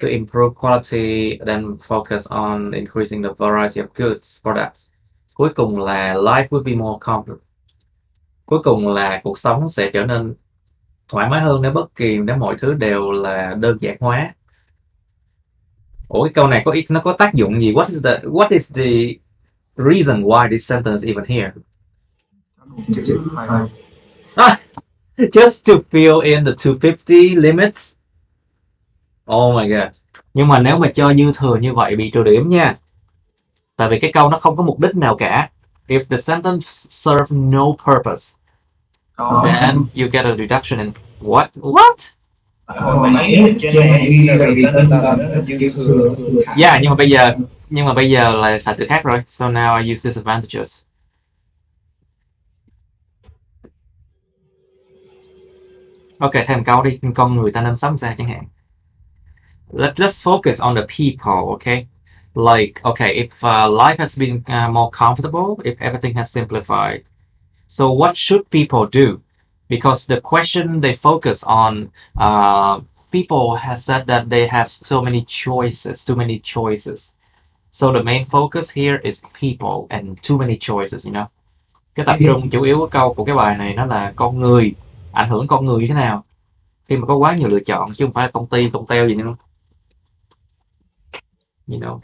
to improve quality, then focus on increasing the variety of goods, products. Cuối cùng là life would be more complex. Cuối cùng là cuộc sống sẽ trở nên thoải mái hơn nếu mọi thứ đều là đơn giản hóa. Ủa, cái câu này nó có tác dụng gì? What is the reason why this sentence even here? Just to fill in the 250 limits. Oh my god. Nhưng mà nếu mà cho dư thừa như vậy bị trừ điểm nha. Tại vì cái câu nó không có mục đích nào cả. If the sentence serves no purpose, then you get a deduction in what? Yeah, nhưng mà bây giờ là xài từ khác rồi. So now I use disadvantages. Ok, thêm câu đi, con người ta nên sống sao chẳng hạn. Let's focus on the people, okay? Like, okay, if life has been more comfortable, if everything has simplified, so what should people do? Because the question they focus on, people has said that they have so many choices, too many choices. So the main focus here is people and too many choices, you know? Cái tập trung chủ yếu của câu của cái bài này nó là con người, ảnh hưởng con người như thế nào khi mà có quá nhiều lựa chọn, chứ không phải là công ty, công teo gì nữa. you know.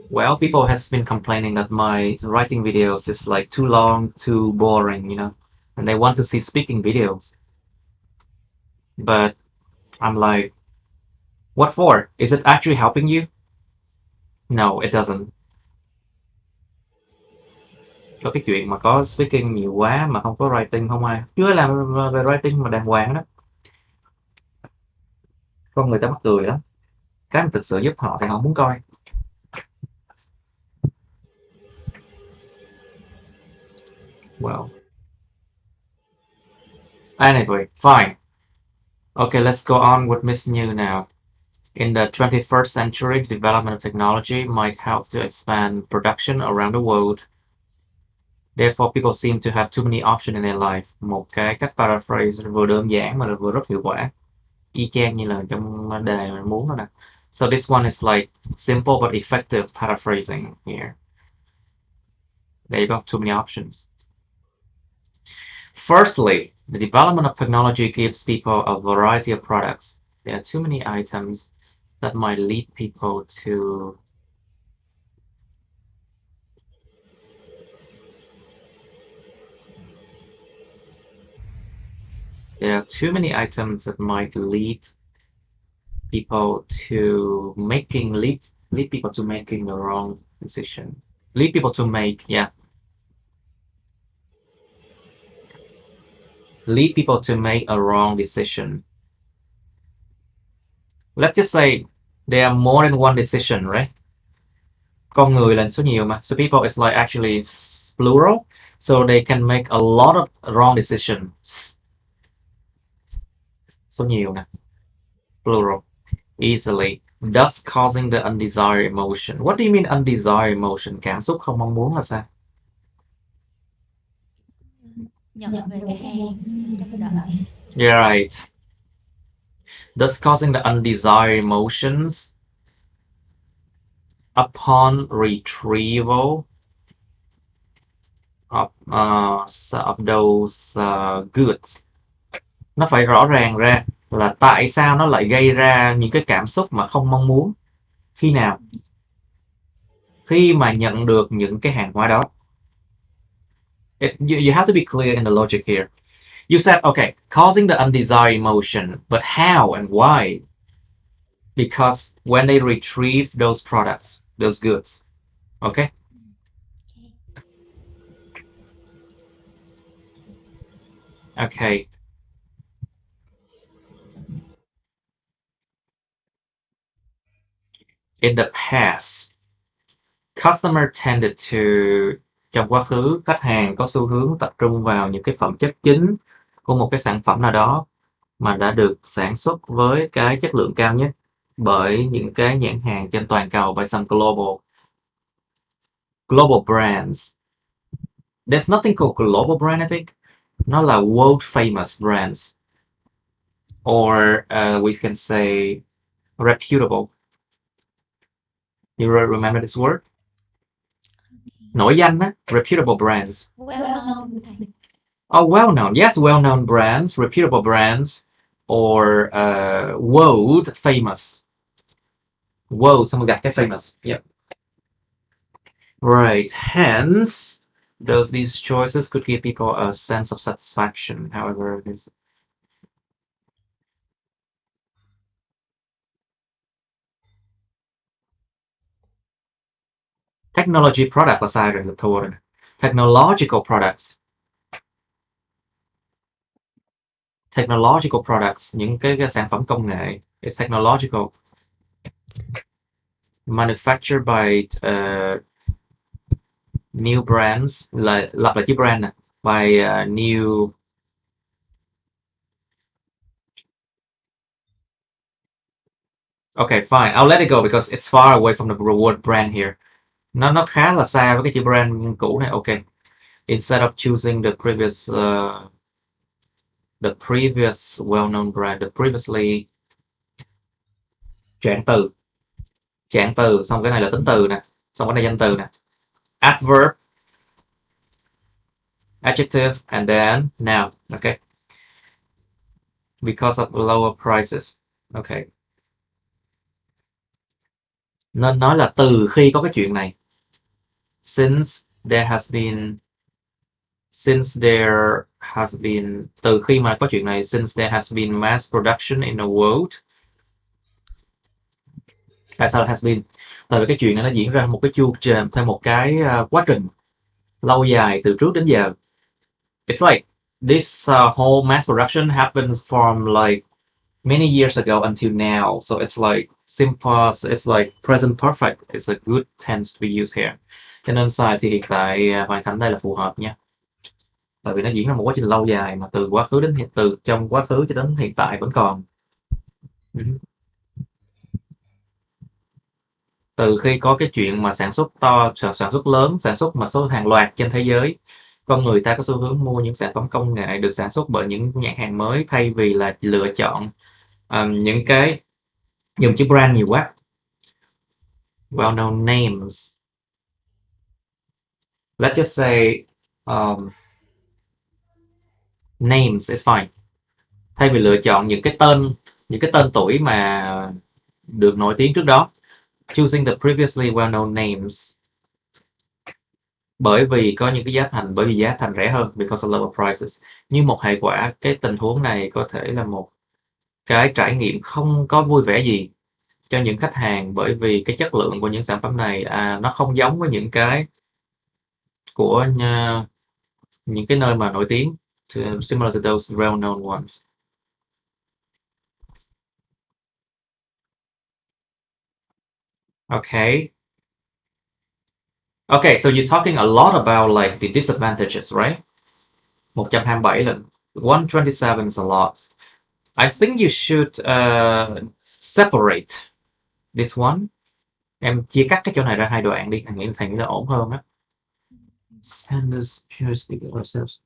Well, people has been complaining that my writing videos is like too long, too boring, you know, and they want to see speaking videos. But I'm like, what for? Is it actually helping you? No, it doesn't. Có cái chuyện mà có speaking nhiều quá mà không có writing, không ai chưa làm về writing mà đàng hoàng đó, con người ta mắc cười lắm. Cái mà thực sự giúp họ thì họ muốn coi. Well, anyway, fine. Okay, let's go on with Miss New now. In the 21st century, the development of technology might help to expand production around the world. Therefore, people seem to have too many options in their life. Một cái cách paraphrase vừa đơn giản mà vừa rất hiệu quả. Y chang như là trong đề mình muốn đó nè. So this one is like simple but effective paraphrasing here. There you go, too many options. Firstly, the development of technology gives people a variety of products. There are too many items that might lead people to there are too many items that might lead people to making lead people to making the wrong decision. Lead people to make, yeah. Lead people to make a wrong decision. Let's just say there are more than one decision, right? Con người là số nhiều mà. So people is like actually plural. So they can make a lot of wrong decisions. Số nhiều nè. Plural. Easily. Thus causing the undesired emotion. What do you mean undesired emotion? Cảm xúc không mong muốn là sao? Nhận về cái hàng trong đợi. You're right. Thus causing the undesired emotions upon retrieval of those goods. Nó phải rõ ràng ra là tại sao nó lại gây ra những cái cảm xúc mà không mong muốn. Khi nào? Khi mà nhận được những cái hàng hóa đó. You have to be clear in the logic here. You said, okay, causing the undesired emotion, but how and why? Because when they retrieve those products, those goods, okay? Okay. In the past, customer tended to, trong quá khứ, khách hàng có xu hướng tập trung vào những cái phẩm chất chính của một cái sản phẩm nào đó mà đã được sản xuất với cái chất lượng cao nhất bởi những cái nhãn hàng trên toàn cầu, by some global brands. There's nothing called global brand, I think. Nó là world famous brands. Or we can say reputable. You remember this word? Nổi danh á, reputable brands. Well known. Oh, well known. Yes, well known brands, reputable brands, or world famous. World, xong rồi gạch cái famous. Yep. Right. Hence, these choices could give people a sense of satisfaction. However, it is. Technology product là sai rồi, là thua rồi. Technological products. Technological products, những cái sản phẩm công nghệ. It's technological. Manufactured by new brands, lặp lại chữ brand nè. By new. Okay, fine. I'll let it go because it's far away from the word brand here. Nó khá là xa với cái chữ brand cũ này. Okay. Instead of choosing the previous well-known brand, the previously trạng từ, xong cái này là tính từ nè, xong cái này danh từ nè. Adverb adjective, and then noun. Okay. Because of lower prices. Okay. Nên nói là từ khi có cái chuyện này. Since there has been, từ khi mà có chuyện này, since there has been mass production in the world. Tại sao has been? Tại vì cái chuyện này nó diễn ra một cái chu trình, theo một cái quá trình lâu dài từ trước đến giờ. It's like this whole mass production happens from like many years ago until now. So it's like simple, so it's like present perfect. It's a good tense to be used here. Cho nên sai thì hiện tại hoàn thành đây là phù hợp nha. Tại vì nó diễn ra một quá trình lâu dài mà từ quá khứ đến từ trong quá khứ cho đến hiện tại vẫn còn. Từ khi có cái chuyện mà sản xuất to, sản xuất lớn, sản xuất mà số hàng loạt trên thế giới, con người ta có xu hướng mua những sản phẩm công nghệ được sản xuất bởi những nhãn hàng mới thay vì là lựa chọn những cái dùng chữ brand nhiều quá. Well-known names. Let's just say names is fine. Thay vì lựa chọn những cái tên tuổi mà được nổi tiếng trước đó. Choosing the previously well-known names. Bởi vì giá thành rẻ hơn, because of lower prices. Như một hệ quả, cái tình huống này có thể là một cái trải nghiệm không có vui vẻ gì cho những khách hàng, bởi vì cái chất lượng của những sản phẩm này nó không giống với những cái của những cái nơi mà nổi tiếng, similar to those well-known ones. Okay. Okay, so you're talking a lot about like the disadvantages, right? 127 lần. 127 is a lot. I think you should separate this one. Em chia cắt cái chỗ này ra hai đoạn đi, thầy nghĩ là ổn hơn á. Sanders speaking ourselves.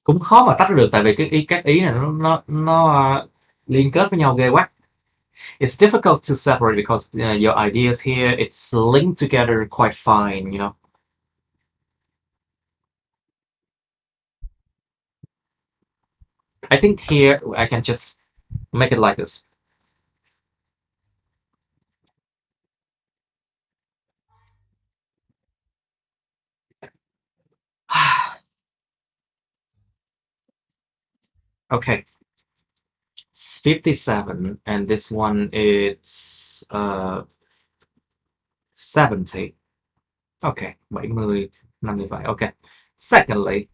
Cũng khó mà tách ra được, tại vì các ý này nó liên kết với nhau ghê quá. It's difficult to separate because your ideas here, it's linked together quite fine, you know. I think here I can just make it like this. Okay. It's 57 and this one is 70. Okay, 70, 57. Okay. Secondly,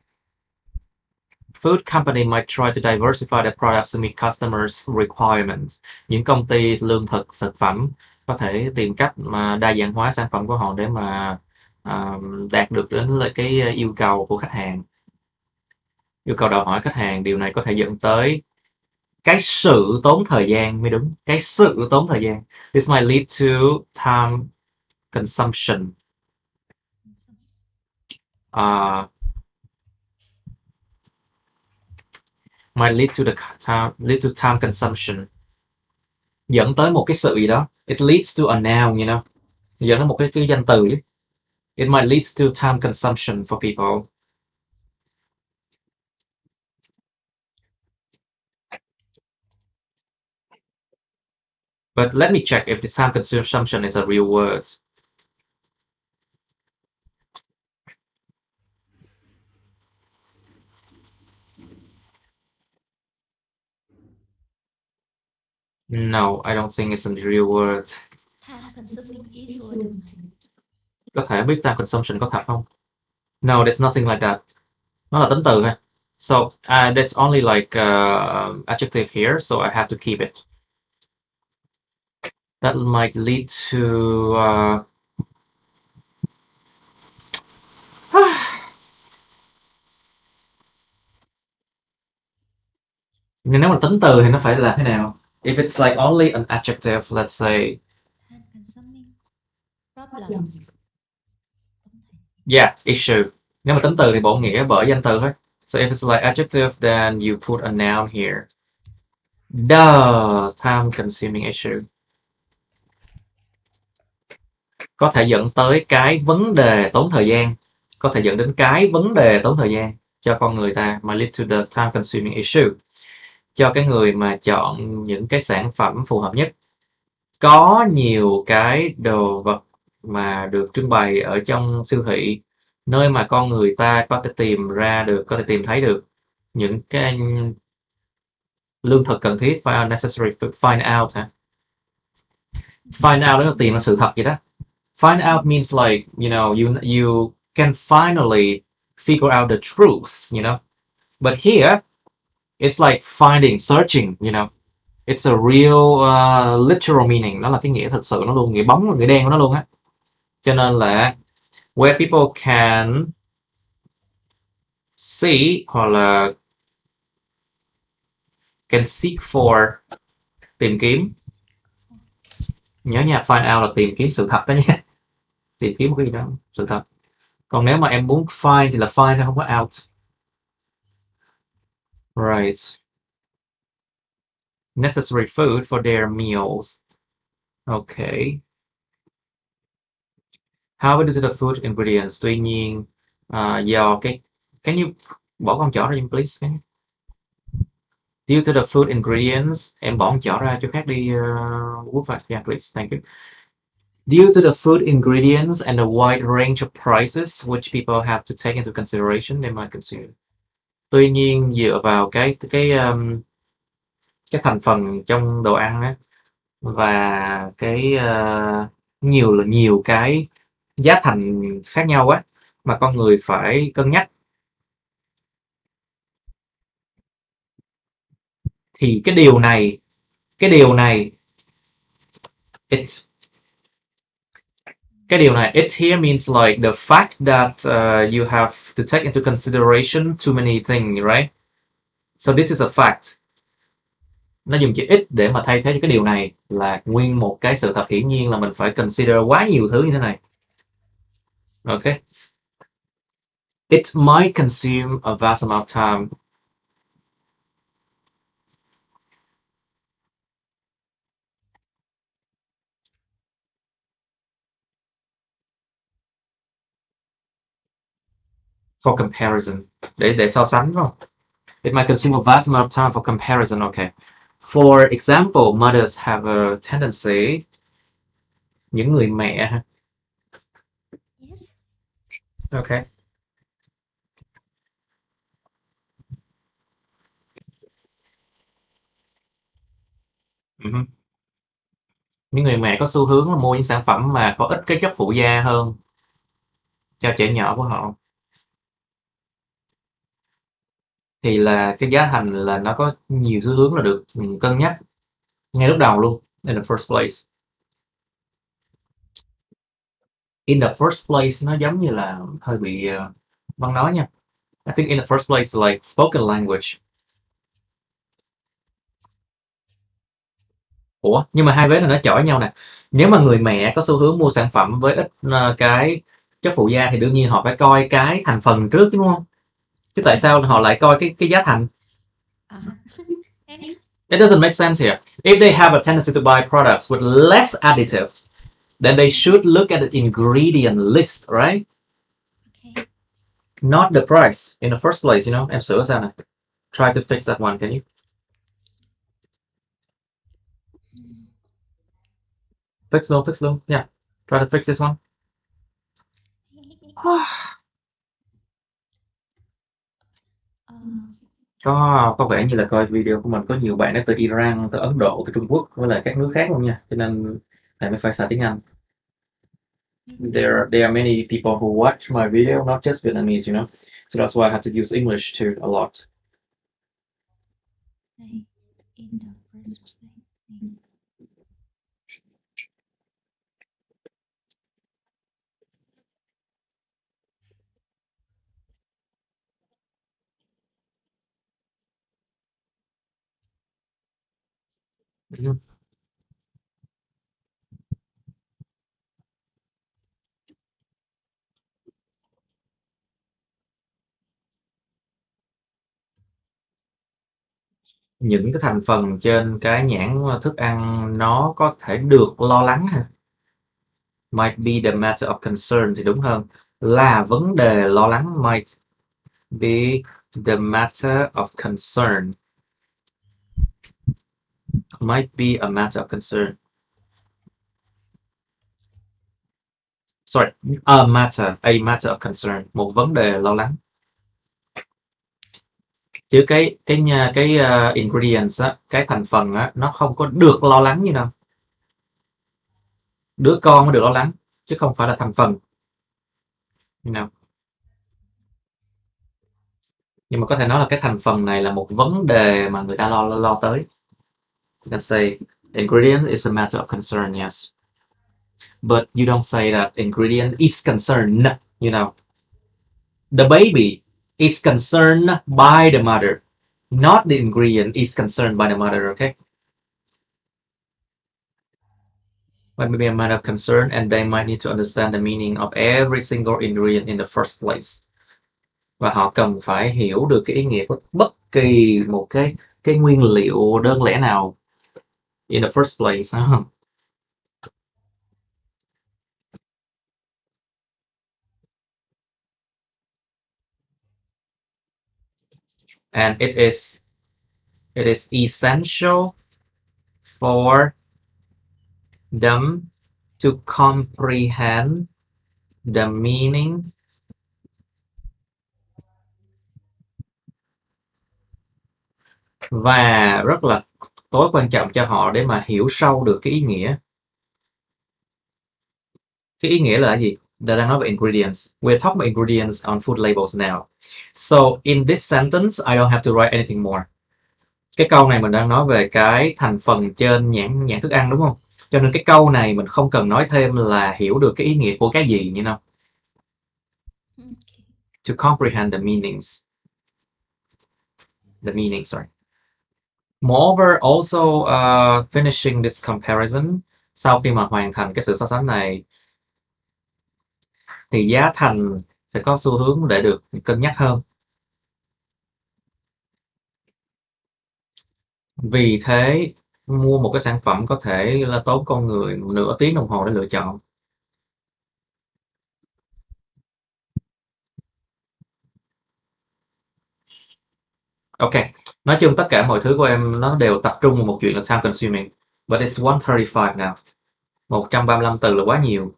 food company might try to diversify their products to meet customers' requirements. Những công ty lương thực, thực phẩm có thể tìm cách mà đa dạng hóa sản phẩm của họ để mà đạt được đến cái yêu cầu của khách hàng. Yêu cầu đòi hỏi khách hàng, điều này có thể dẫn tới cái sự tốn thời gian mới đúng. Cái sự tốn thời gian. This might lead to time consumption. Might lead to time consumption. Dẫn tới một cái sự gì đó. It leads to a noun, you know. Dẫn tới một cái danh từ. It might lead to time consumption for people. But let me check if the time consumption is a real word. No, I don't think it's a real word. Time consuming is word. Có thể biết time consumption có thật không? No, there's nothing like that. Nó là tính từ thôi. So there's only like adjective here, so I have to keep it. That might lead to nhưng nếu mà tính từ thì nó phải là thế nào? If it's like only an adjective, let's say Time consuming. Problems. yeah, issue. Nếu mà tính từ thì bổ nghĩa bởi danh từ thôi. So if it's like adjective, then you put a noun here. The time consuming issue có thể dẫn tới cái vấn đề tốn thời gian, có thể dẫn đến cái vấn đề tốn thời gian cho con người ta, mà lead to the time consuming issue cho cái người mà chọn những cái sản phẩm phù hợp nhất. Có nhiều cái đồ vật mà được trưng bày ở trong siêu thị, nơi mà con người ta có thể tìm ra được, có thể tìm thấy được những cái lương thực cần thiết, find necessary food, find out hả? Find out đó là tìm ra sự thật vậy đó. Find out means like, you know, you can finally figure out the truth, you know. But here, it's like finding, searching, you know. It's a real literal meaning. Đó là cái nghĩa thực sự nó luôn, nghĩa bóng, nghĩa đen của nó luôn á. Cho nên là where people can see hoặc là can seek for, tìm kiếm. Nhớ nha, find out là tìm kiếm sự thật đó nha. Tìm kiếm một cái gì đó, sự thật. Còn nếu mà em muốn find thì là find thôi, không có out. Right. Necessary food for their meals. Okay. However, due to the food ingredients, tuy nhiên do cái, can you bỏ con chỏ ra giùm please? Can you? Due to the food ingredients, em bỏ con chỏ ra chỗ khác đi, Quốc Phật. Yeah, please, thank you. Due to the food ingredients and a wide range of prices which people have to take into consideration, they might consume. Tuy nhiên dựa vào cái thành phần trong đồ ăn á, và cái nhiều cái giá thành khác nhau á, mà con người phải cân nhắc, thì cái điều này it it here means like the fact that you have to take into consideration too many things, right? So this is a fact. Nó dùng chữ it để mà thay thế cho cái điều này, là nguyên một cái sự thật hiển nhiên là mình phải consider quá nhiều thứ như thế này. Okay. It might consume a vast amount of time. For comparison, để so sánh, phải không? It might consume a vast amount of time for comparison. Okay. For example, mothers have a tendency, những người mẹ ha. Yes. Okay. Những người mẹ có xu hướng là mua những sản phẩm mà có ít cái chất phụ gia hơn cho trẻ nhỏ của họ, thì là cái giá thành là nó có nhiều xu hướng là được cân nhắc ngay lúc đầu luôn, in the first place. In the first place nó giống như là hơi bị văn nói nha. I think in the first place like spoken language. Ủa, nhưng mà hai vế này nó chọi nhau nè. Nếu mà người mẹ có xu hướng mua sản phẩm với ít cái chất phụ gia thì đương nhiên họ phải coi cái thành phần trước, đúng không? Chứ tại sao họ lại coi cái giá thành? Em It doesn't make sense here. If they have a tendency to buy products with less additives, then they should look at the ingredient list, right? okay. Not the price in the first place, you know. Em sửa sao nè. Try to fix that one, can you? Fix luôn. Yeah. Try to fix this one. Có vẻ như là coi video của mình có nhiều bạn đến từ Iran, từ Ấn Độ, từ Trung Quốc với lại các nước khác luôn nha. Cho nên thầy mới phải xài tiếng Anh. There are many people who watch my video, not just Vietnamese, you know. So that's why I have to use English too a lot. In the first place. những cái thành phần trên cái nhãn thức ăn nó có thể được lo lắng ha. Might be the matter of concern thì đúng hơn, là vấn đề lo lắng. Might be the matter of concern. Might be a matter of concern. Sorry, a matter of concern, một vấn đề lo lắng. Chứ cái ingredients á, cái thành phần á, nó không có được lo lắng như nào. Đứa con mới được lo lắng, chứ không phải là thành phần. Như nào. Nhưng mà có thể nói là cái thành phần này là một vấn đề mà người ta lo tới. You can say ingredient is a matter of concern, yes. But you don't say that ingredient is concerned, you know. The baby is concerned by the mother, not the ingredient is concerned by the mother, okay? Might be a matter of concern and they might need to understand the meaning of every single ingredient in the first place. Và họ cần phải hiểu được cái ý nghĩa của bất kỳ một cái nguyên liệu đơn lẻ nào in the first place. And it is essential for them to comprehend the meaning và rất là tối quan trọng cho họ để mà hiểu sâu được cái ý nghĩa. Cái ý nghĩa là gì? Đang nói về ingredients. We're talking about ingredients on food labels now. So in this sentence, I don't have to write anything more. Cái câu này mình đang nói về cái thành phần trên nhãn thức ăn đúng không? Cho nên cái câu này mình không cần nói thêm là hiểu được cái ý nghĩa của cái gì như nào. To comprehend the meanings. The meaning, sorry. Moreover, also finishing this comparison, sau khi mà hoàn thành cái sự so sánh này, thì giá thành sẽ có xu hướng để được cân nhắc hơn. Vì thế, mua một cái sản phẩm có thể là tốn con người nửa tiếng đồng hồ để lựa chọn. Ok, nói chung tất cả mọi thứ của em nó đều tập trung vào một chuyện là time consuming. But it's 135 now. 135 từ là quá nhiều.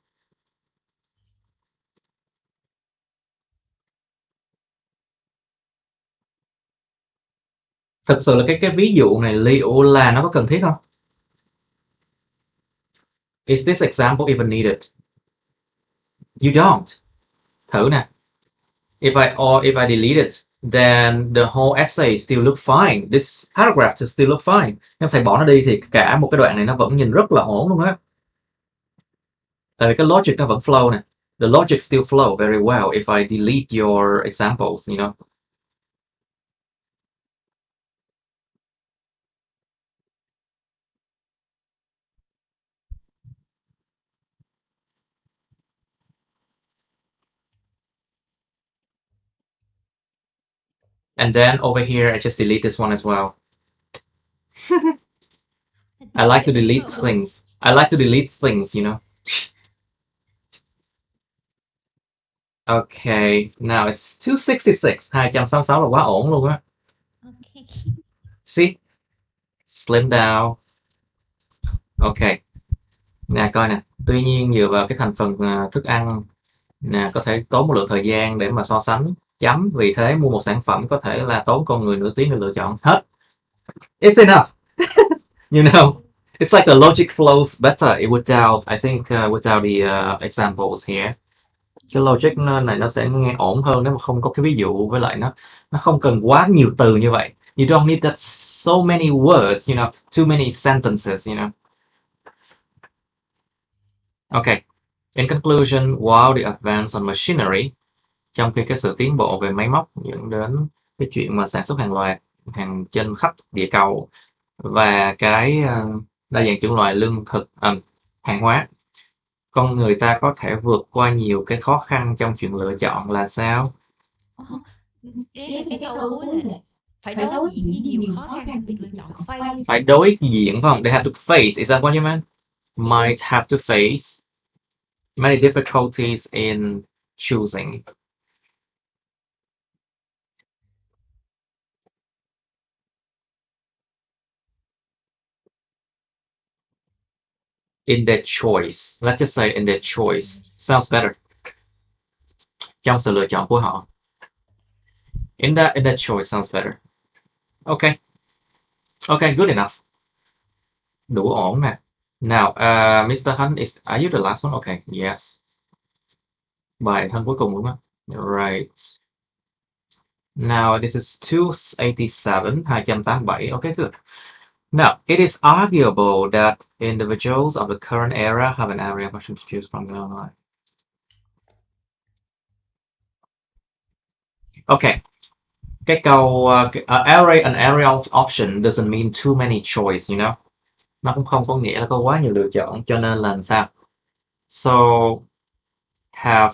Thực sự là cái ví dụ này liệu là nó có cần thiết không? Is this example even needed? You don't. Thử nè. If I delete it, then the whole essay still look fine. This paragraph still look fine. Nếu thầy bỏ nó đi thì cả một cái đoạn này nó vẫn nhìn rất là ổn luôn á. Tại vì cái logic nó vẫn flow nè. The logic still flow very well if I delete your examples, you know. And then over here, I just delete this one as well. I like to delete things. I like to delete things, you know. Okay, now it's 266. 266 là quá ổn luôn á. Okay. See? Slim down. Ok. Nè coi nè. Tuy nhiên dựa vào cái thành phần thức ăn nè có thể tốn một lượng thời gian để mà so sánh. Chấm. Vì thế mua một sản phẩm có thể là tốn con người nửa tiếng để lựa chọn. Hết. It's enough. You know, it's like the logic flows better without, I think, without the examples here. Cái logic này nó sẽ nghe ổn hơn nếu mà không có cái ví dụ, với lại nó không cần quá nhiều từ như vậy. You don't need that so many words, you know, too many sentences, you know. Okay. In conclusion, while the advance on machinery, trong khi cái sự tiến bộ về máy móc dẫn đến cái chuyện mà sản xuất hàng loạt, hàng trên khắp địa cầu và cái đa dạng chủng loại lương thực, hàng hóa, con người ta có thể vượt qua nhiều cái khó khăn trong chuyện lựa chọn là sao? Ồ, đấy là cái câu cuối là phải đối diện với nhiều khó khăn trong việc lựa chọn face. Phải đối diện phải không? They have to face. Is that what you meant? Might have to face many difficulties in choosing. In their choice. Let's just say in their choice. Sounds better. Trong sự lựa chọn của họ. In that choice sounds better. Okay. Okay, good enough. Đủ ổn nè. Now, Mr. Hunt, are you the last one? Okay, yes. Bài thân cuối cùng đúng không? Right. Now, this is 287, 287. Okay, good. Now, it is arguable that individuals of the current era have an area of option to choose from. Okay. Cái câu an area of option doesn't mean too many choice, you know. Nó cũng không có nghĩa là có quá nhiều lựa chọn, cho nên là sao? So, have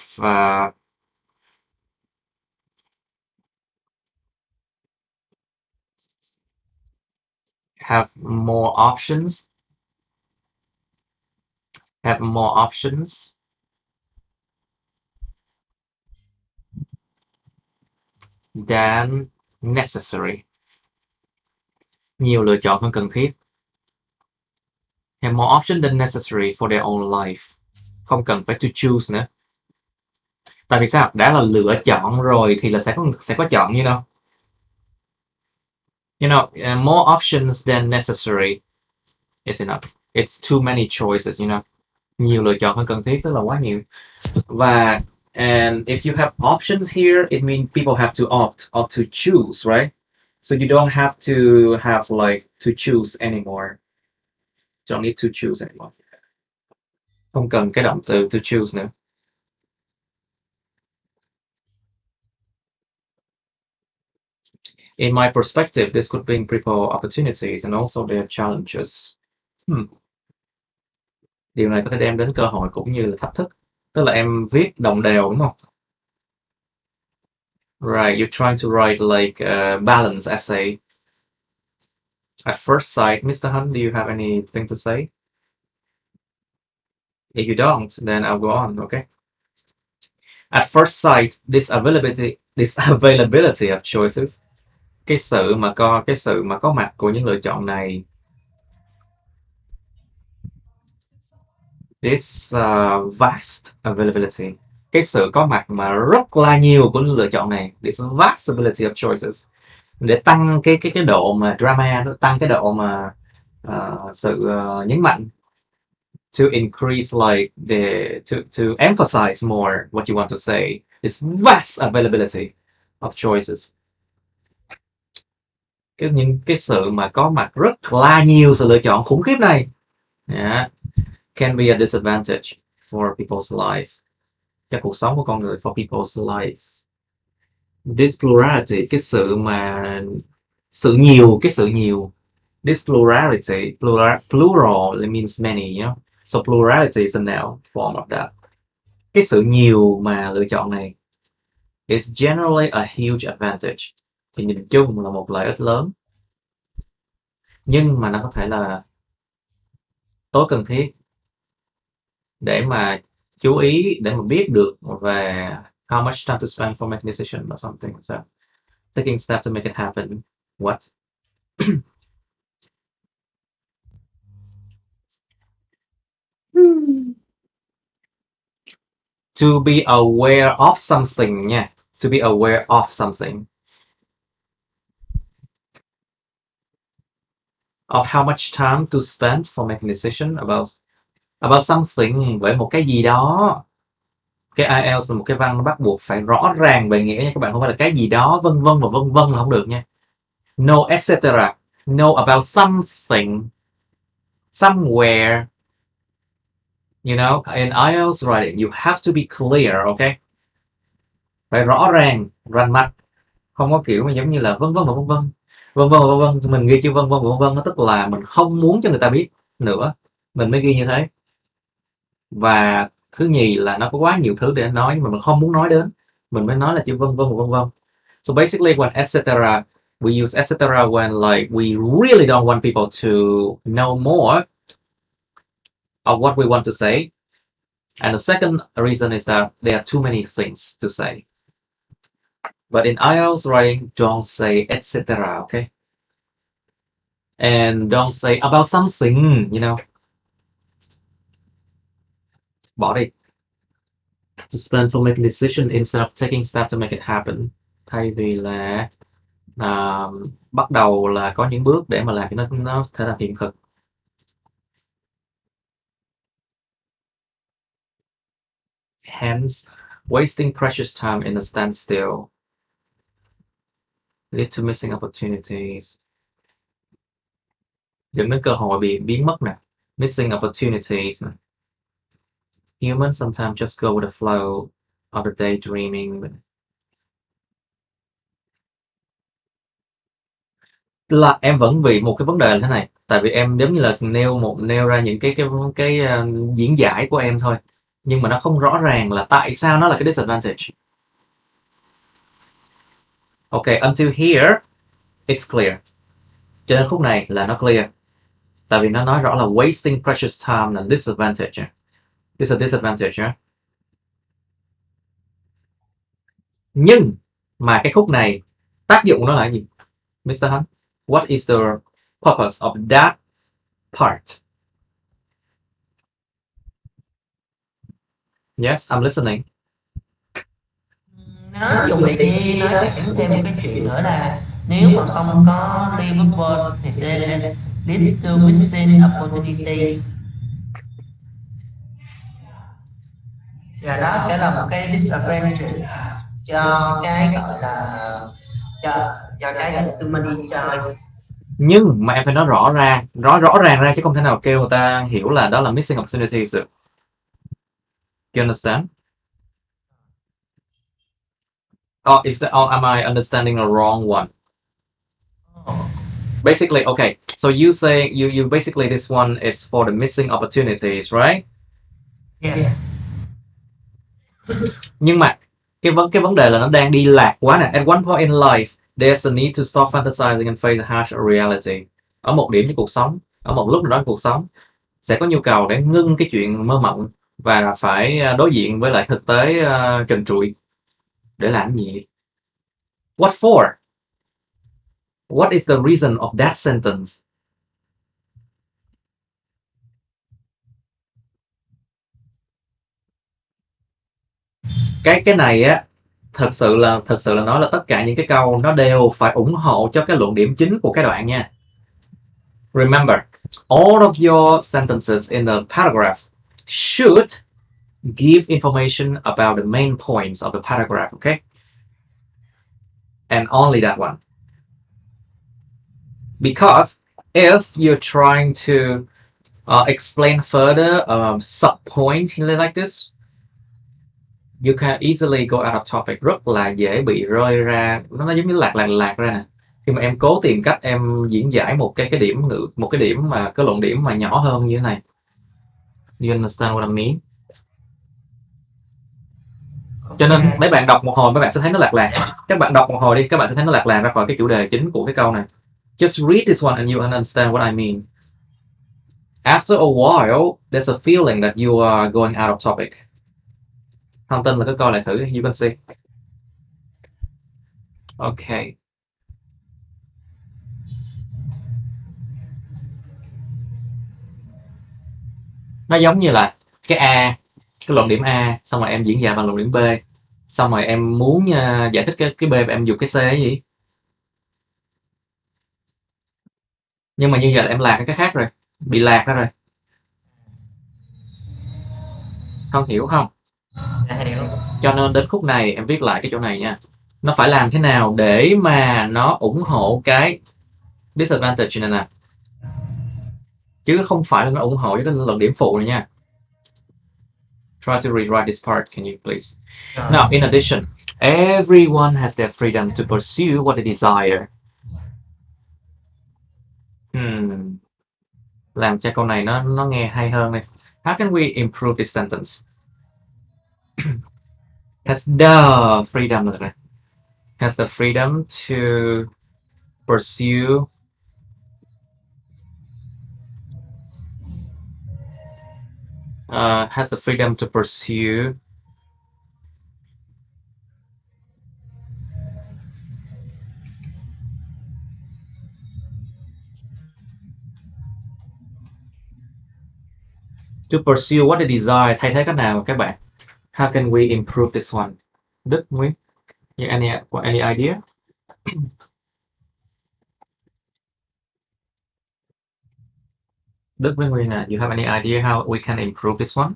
more options. Have more options than necessary. Nhiều lựa chọn hơn cần thiết. Have more options than necessary for their own life. Không cần phải to choose nữa. Tại vì sao? Đã là lựa chọn rồi thì là sẽ có chọn, you know. You know, more options than necessary is enough. It's too many choices, you know. Nhiều lựa chọn hơn cần thiết tức là quá nhiều. Và and if you have options here, it means people have to opt or to choose, right? So you don't have to have like to choose anymore. You don't need to choose anymore. Không cần cái động từ to choose nữa. In my perspective, this could bring people opportunities and also their challenges. Điều này có thể đem đến cơ hội cũng như là thách thức. Tức là em viết đồng đều đúng không? Right, you're trying to write like a balanced essay. At first sight, Mr. Hunt, do you have anything to say? If you don't, then I'll go on, okay? At first sight, this availability of choices, cái sự mà có mặt của những lựa chọn này, this vast availability, cái sự có mặt mà rất là nhiều của những lựa chọn này, this vast ability of choices, để tăng cái độ mà drama, nó tăng cái độ mà sự nhấn mạnh, to increase like to emphasize more what you want to say, this vast availability of choices. Cái sự mà có mặt rất là nhiều sự lựa chọn khủng khiếp này, yeah, can be a disadvantage for people's life, cho cuộc sống của con người, for people's lives. This plurality, cái sự nhiều, this plurality, plural it means many, you know, so plurality is a noun form of that. Cái sự nhiều mà lựa chọn này is generally a huge advantage, thì nhìn chung là một lợi ích lớn, nhưng mà nó có thể là tối cần thiết để mà chú ý, để mà biết được về how much time to spend for making decision or something. So taking steps to make it happen. What? To be aware of something nha. To be aware of something. Of how much time to spend for making decision about something, về một cái gì đó. Cái IELTS là một cái văn nó bắt buộc phải rõ ràng về nghĩa nha các bạn, không phải là cái gì đó vân vân và vân vân là không được nha. No etc. Know about something, somewhere. You know, in IELTS writing, you have to be clear, okay? Phải rõ ràng, rành mạch, không có kiểu mà giống như là vân vân và vân vân, vân vân và vân vân. Mình ghi chữ vân vân và vân vân, nó tức là mình không muốn cho người ta biết nữa, mình mới ghi như thế. Và thứ nhì là nó có quá nhiều thứ để nói nhưng mà mình không muốn nói đến, mình mới nói là chữ vân vân và vân vân. So basically, when etc. We use etc. when like we really don't want people to know more of what we want to say. And the second reason is that there are too many things to say. But in IELTS writing, don't say etc. Okay? And don't say about something, you know. Bỏ đi. To spend for making decision instead of taking steps to make it happen. Thay vì là bắt đầu là có những bước để mà làm cho nó thể thành hiện thực. Hence, wasting precious time in a standstill lead to missing opportunities. Dẫn đến cơ hội bị biến mất nè. Missing opportunities nè. Humans sometimes just go with the flow of the daydreaming. Là em vẫn vì một cái vấn đề là thế này, tại vì em giống như là nêu ra những cái diễn giải của em thôi, nhưng mà nó không rõ ràng là tại sao nó là cái disadvantage. Okay, until here it's clear. Cho đến khúc này là nó clear. Tại vì nó nói rõ là wasting precious time là disadvantage. This is a disadvantage. Nhưng mà cái khúc này tác dụng của nó là gì? Mr. Hunt, what is the purpose of that part? Yes, I'm listening. Nó dùng việc đi nói thẳng thêm một cái chuyện nữa là nếu mà không có Liverpool thì sẽ lead to missing opportunities. Và đó sẽ là một cái disadvantage cho cái gọi là cho cái gọi là too many choice. Nhưng mà em phải nói rõ ràng ra chứ không thể nào kêu người ta hiểu là đó là missing opportunities được. You understand? Or am I understanding a wrong one? Basically, okay. So you say you basically this one it's for the missing opportunities, right? Yeah. Nhưng mà cái vấn đề là nó đang đi lạc quá nè. At one point in life, there's a need to stop fantasizing and face the harsh reality. Ở một điểm trong cuộc sống, ở một lúc nào đó trong cuộc sống, sẽ có nhu cầu để ngưng cái chuyện mơ mộng và phải đối diện với lại thực tế trần trụi. Để làm gì? What for? What is the reason of that sentence? Cái này á, thật sự là nói là tất cả những cái câu nó đều phải ủng hộ cho cái luận điểm chính của cái đoạn nha. Remember, all of your sentences in the paragraph should give information about the main points of the paragraph, okay? And only that one. Because if you're trying to explain further sub-points like this, you can easily go out of topic, rất là dễ bị rơi ra, nó giống như lạc ra nè. Khi mà em cố tìm cách em diễn giải một cái điểm mà cái luận điểm mà nhỏ hơn như thế này. You understand what I mean? Cho nên mấy bạn đọc một hồi mấy bạn sẽ thấy nó lạc. Các bạn đọc một hồi đi, các bạn sẽ thấy nó lạc ra khỏi cái chủ đề chính của cái câu này. Just read this one and you understand what I mean. After a while, there's a feeling that you are going out of topic. Thông tin là cứ coi lại thử, you can see. Okay. Nó giống như là cái A, cái luận điểm A, xong rồi em diễn giải bằng luận điểm B, xong rồi em muốn giải thích cái B em dùng cái C cái gì. Nhưng mà như vậy là em lạc cái khác rồi, bị lạc ra rồi. Không hiểu không? Hiểu. Cho nên đến khúc này em viết lại cái chỗ này nha. Nó phải làm thế nào để mà nó ủng hộ cái disadvantage này nè. Chứ không phải là nó ủng hộ với cái luận điểm phụ này nha. Try to rewrite this part, can you please? Now, in addition, everyone has their freedom to pursue what they desire. Làm cho câu này nó nghe hay hơn này. How can we improve this sentence? Has the freedom to pursue has the freedom to pursue what they desire. Thay thế cách nào các bạn? How can we improve this one? Đức Nguyễn, any idea? Đức với Nguyên, you have any idea how we can improve this one?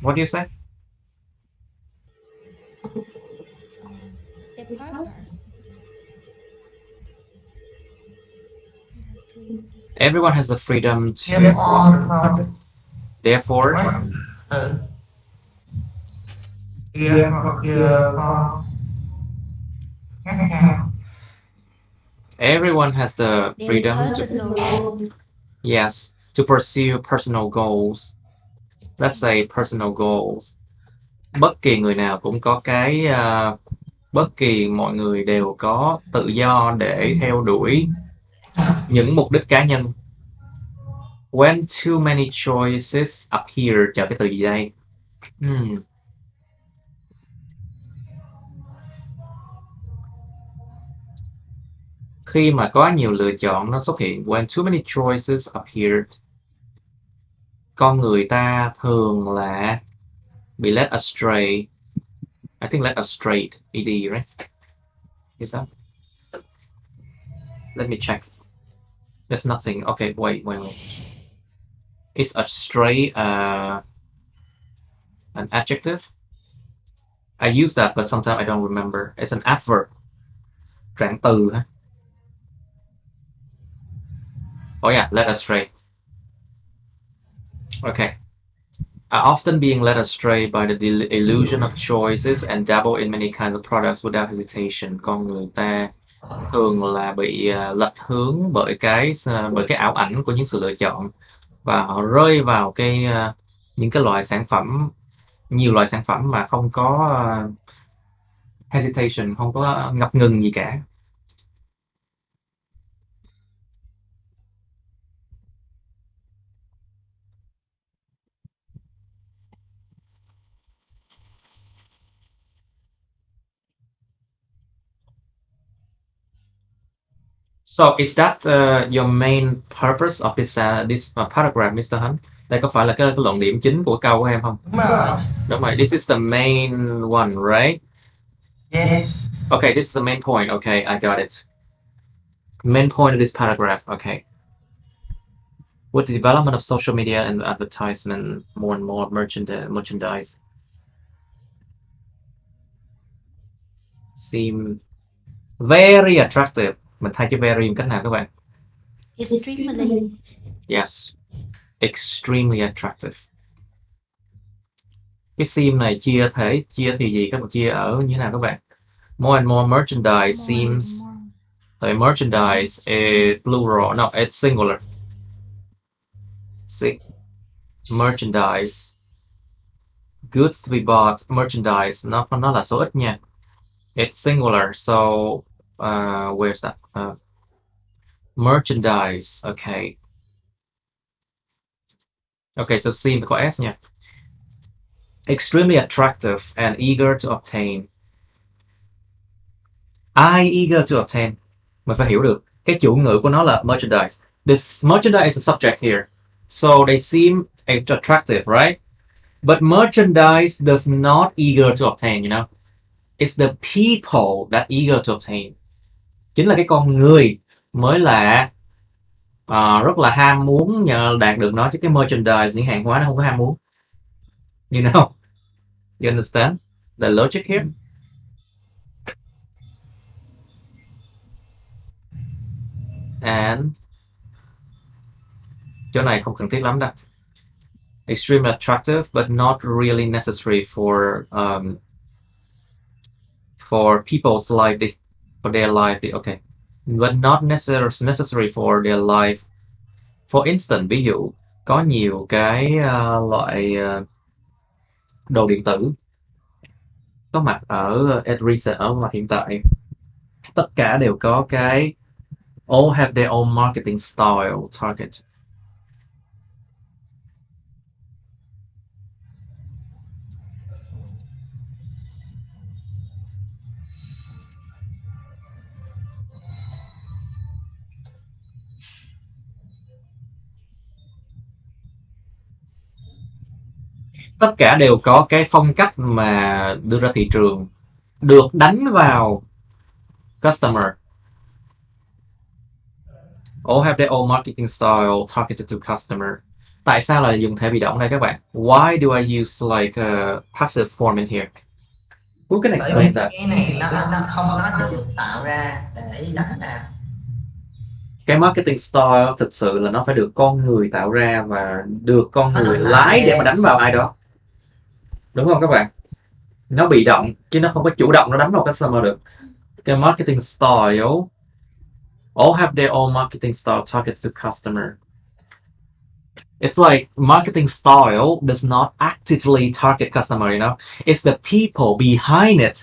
What do you say? Their partners. Everyone has the freedom to. Therefore, Therefore, everyone has the Their freedom personal goal. yes, to pursue personal goals. Let's say personal goals. Bất kỳ người nào cũng có cái bất kỳ mọi người đều có tự do để theo đuổi những mục đích cá nhân. When too many choices appear, chờ cái từ gì đây? Khi mà có nhiều lựa chọn nó xuất hiện, when too many choices appeared, con người ta thường là bị led astray. I think led astray, ed, right? Is that? Let me check. There's nothing. Okay, wait. Is astray an adjective? I use that, but sometimes I don't remember. It's an adverb. Trạng từ hả? Oh yeah, led astray. Okay. Often being led astray by the illusion of choices and dabble in many kinds of products without hesitation. Con người ta thường là bị lệch hướng bởi cái ảo ảnh của những sự lựa chọn, và họ rơi vào những cái loại sản phẩm, nhiều loại sản phẩm mà không có hesitation, không có ngập ngừng gì cả. So is that your main purpose of this paragraph, Mr. Hunt? Đây có phải là cái luận điểm chính của câu của em không? Đúng rồi. Đúng rồi. This is the main one, right? Yes. Okay, this is the main point. Okay, I got it. Main point of this paragraph. Okay. With the development of social media and advertisement, more and more merchandise seem very attractive. Mình thay cho very bằng cách nào các bạn? Extremely. Yes, extremely attractive. Cái seem này chia thì gì? Các bạn chia ở như thế nào các bạn? More and more merchandise seems. The merchandise is plural. No, it's singular. See, merchandise. Goods to be bought. Merchandise. Nó là số ít nha. It's singular. So where's that? Merchandise. Okay. Okay, so seem có s nha. Extremely attractive and eager to obtain. I eager to obtain. Mình phải hiểu được cái chủ ngữ của nó là merchandise. This merchandise is a subject here, so they seem attractive, right? But merchandise does not eager to obtain, you know. It's the people that eager to obtain. Chính là cái con người mới là rất là ham muốn đạt được nó, chứ cái merchandise, những hàng hóa nó không có ham muốn. You know? You understand the logic here? And chỗ này không cần thiết lắm đâu. Extremely attractive, but not really necessary for people's life, for their life. Okay, but not necessary for their life. For instance, ví dụ, có nhiều cái loại đồ điện tử có mặt ở at recent, ở mặt hiện tại. Tất cả đều có cái all have their own marketing style target. Tất cả đều có cái phong cách mà đưa ra thị trường, được đánh vào customer. All have their own marketing style targeted to customer. Tại sao là dùng thể bị động đây các bạn? Why do I use like a passive form in here? Who can Bởi explain vì that? cái này nó được tạo ra để đánh vào. Cái marketing style thực sự là nó phải được con người tạo ra và được con Nó người được tạo lái để mà ra. đánh vào ai đó. Đúng không các bạn? Nó bị động chứ nó không có chủ động nó đánh vào customer được. Cái marketing style all have their own marketing style targeted to customer. It's like marketing style does not actively target customer, you know. It's the people behind it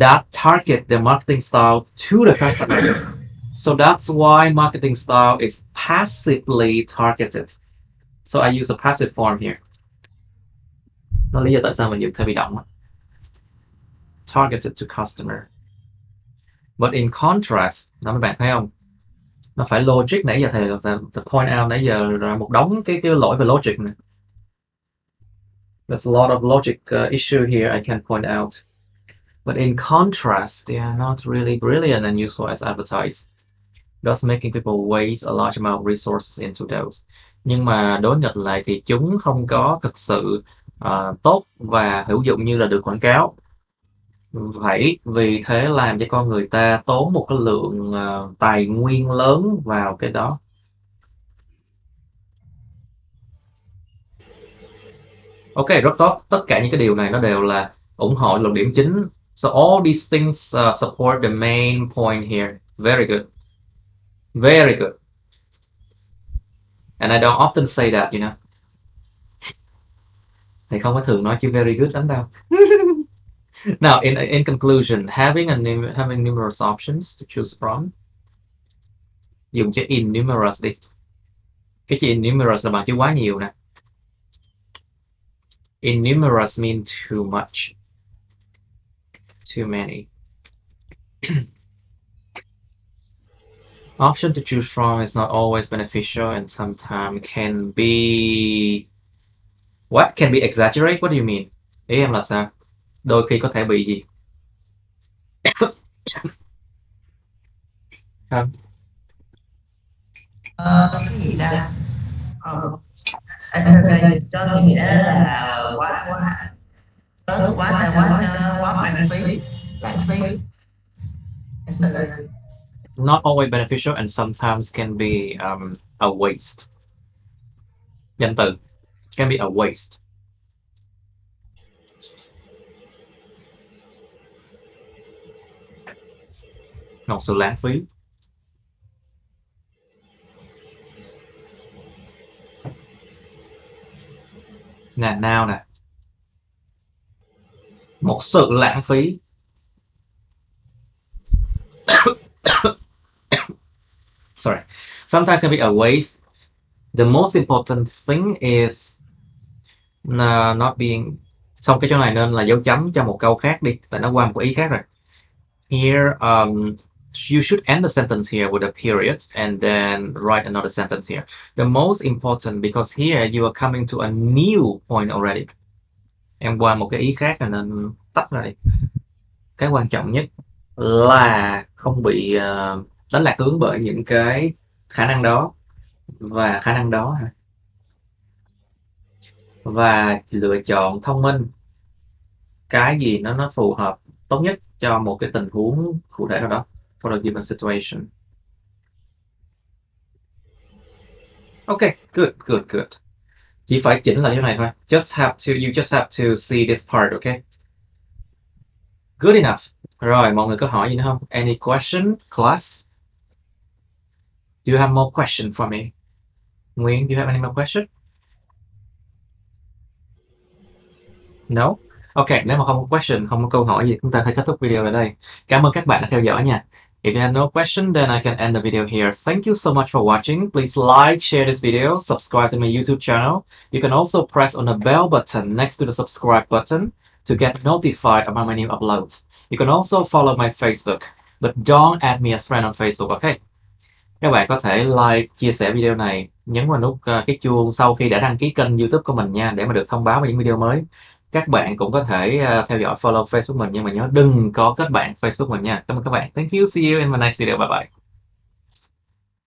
that target the marketing style to the customer. So that's why marketing style is passively targeted. So I use a passive form here. Đó là lý do tại sao mình dùng thể bị động. Targeted to customer. But in contrast, đó mấy bạn thấy không? Nó phải logic, nãy giờ thầy point out nãy giờ là một đống cái lỗi về logic này. There's a lot of logic issue here I can point out. But in contrast, they are not really brilliant and useful as advertised, thus making people waste a large amount of resources into those. Nhưng mà đối nghịch lại thì chúng không có thực sự tốt và hữu dụng như là được quảng cáo. Vậy vì thế làm cho con người ta tốn một cái lượng tài nguyên lớn vào cái đó. Ok, rất tốt. Tất cả những cái điều này nó đều là ủng hộ luận điểm chính. So all these things support the main point here. Very good. Very good. And I don't often say that, you know. Thầy không có thường nói chữ very good lắm đâu. Now, in conclusion, having numerous options to choose from. Dùng chữ in numerous đi. Cái chữ in numerous là bằng chữ quá nhiều nè. In numerous mean too much. Too many. Option to choose from is not always beneficial and sometimes can be... What? Can be exaggerate? What do you mean? Ý em là sao? Đôi khi có thể bị gì? Không? Cái gì ta? Exaggerate có nghĩa là quá lãng phí. Exaggerate. Not always beneficial and sometimes can be a waste. Danh từ. Can be a waste. Một sự lãng phí. Nè, nào nè. Một sự lãng phí. Sorry. Sometimes can be a waste. The most important thing is not being... Xong cái chỗ này nên là dấu chấm cho một câu khác đi, tại nó qua một ý khác rồi. Here, you should end the sentence here with a period and then write another sentence here. The most important, because here you are coming to a new point already. Em qua một cái ý khác nên tách ra đi. Cái quan trọng nhất là không bị đánh lạc hướng bởi những cái khả năng đó và khả năng đó, và lựa chọn thông minh cái gì nó phù hợp tốt nhất cho một cái tình huống cụ thể nào đó, for a given situation. Ok, good. Chỉ phải chỉnh lại chỗ này thôi. You just have to see this part, okay? Good enough. Rồi, mọi người có hỏi gì nữa không? Any question, class? Do you have more question for me? Nguyên, do you have any more question? No? Ok, nếu mà không có question, không có câu hỏi gì, chúng ta sẽ kết thúc video ở đây. Cảm ơn các bạn đã theo dõi nha. If you have no question, then I can end the video here. Thank you so much for watching. Please like, share this video, subscribe to my YouTube channel. You can also press on the bell button next to the subscribe button to get notified about my new uploads. You can also follow my Facebook, but don't add me as friend on Facebook, okay? Các bạn có thể like, chia sẻ video này, nhấn vào nút cái chuông sau khi đã đăng ký kênh YouTube của mình nha, để mà được thông báo về những video mới. Các bạn cũng có thể theo dõi follow Facebook mình, nhưng mà nhớ đừng có kết bạn Facebook mình nha. Cảm ơn các bạn. Thank you. See you in my next video. Bye bye.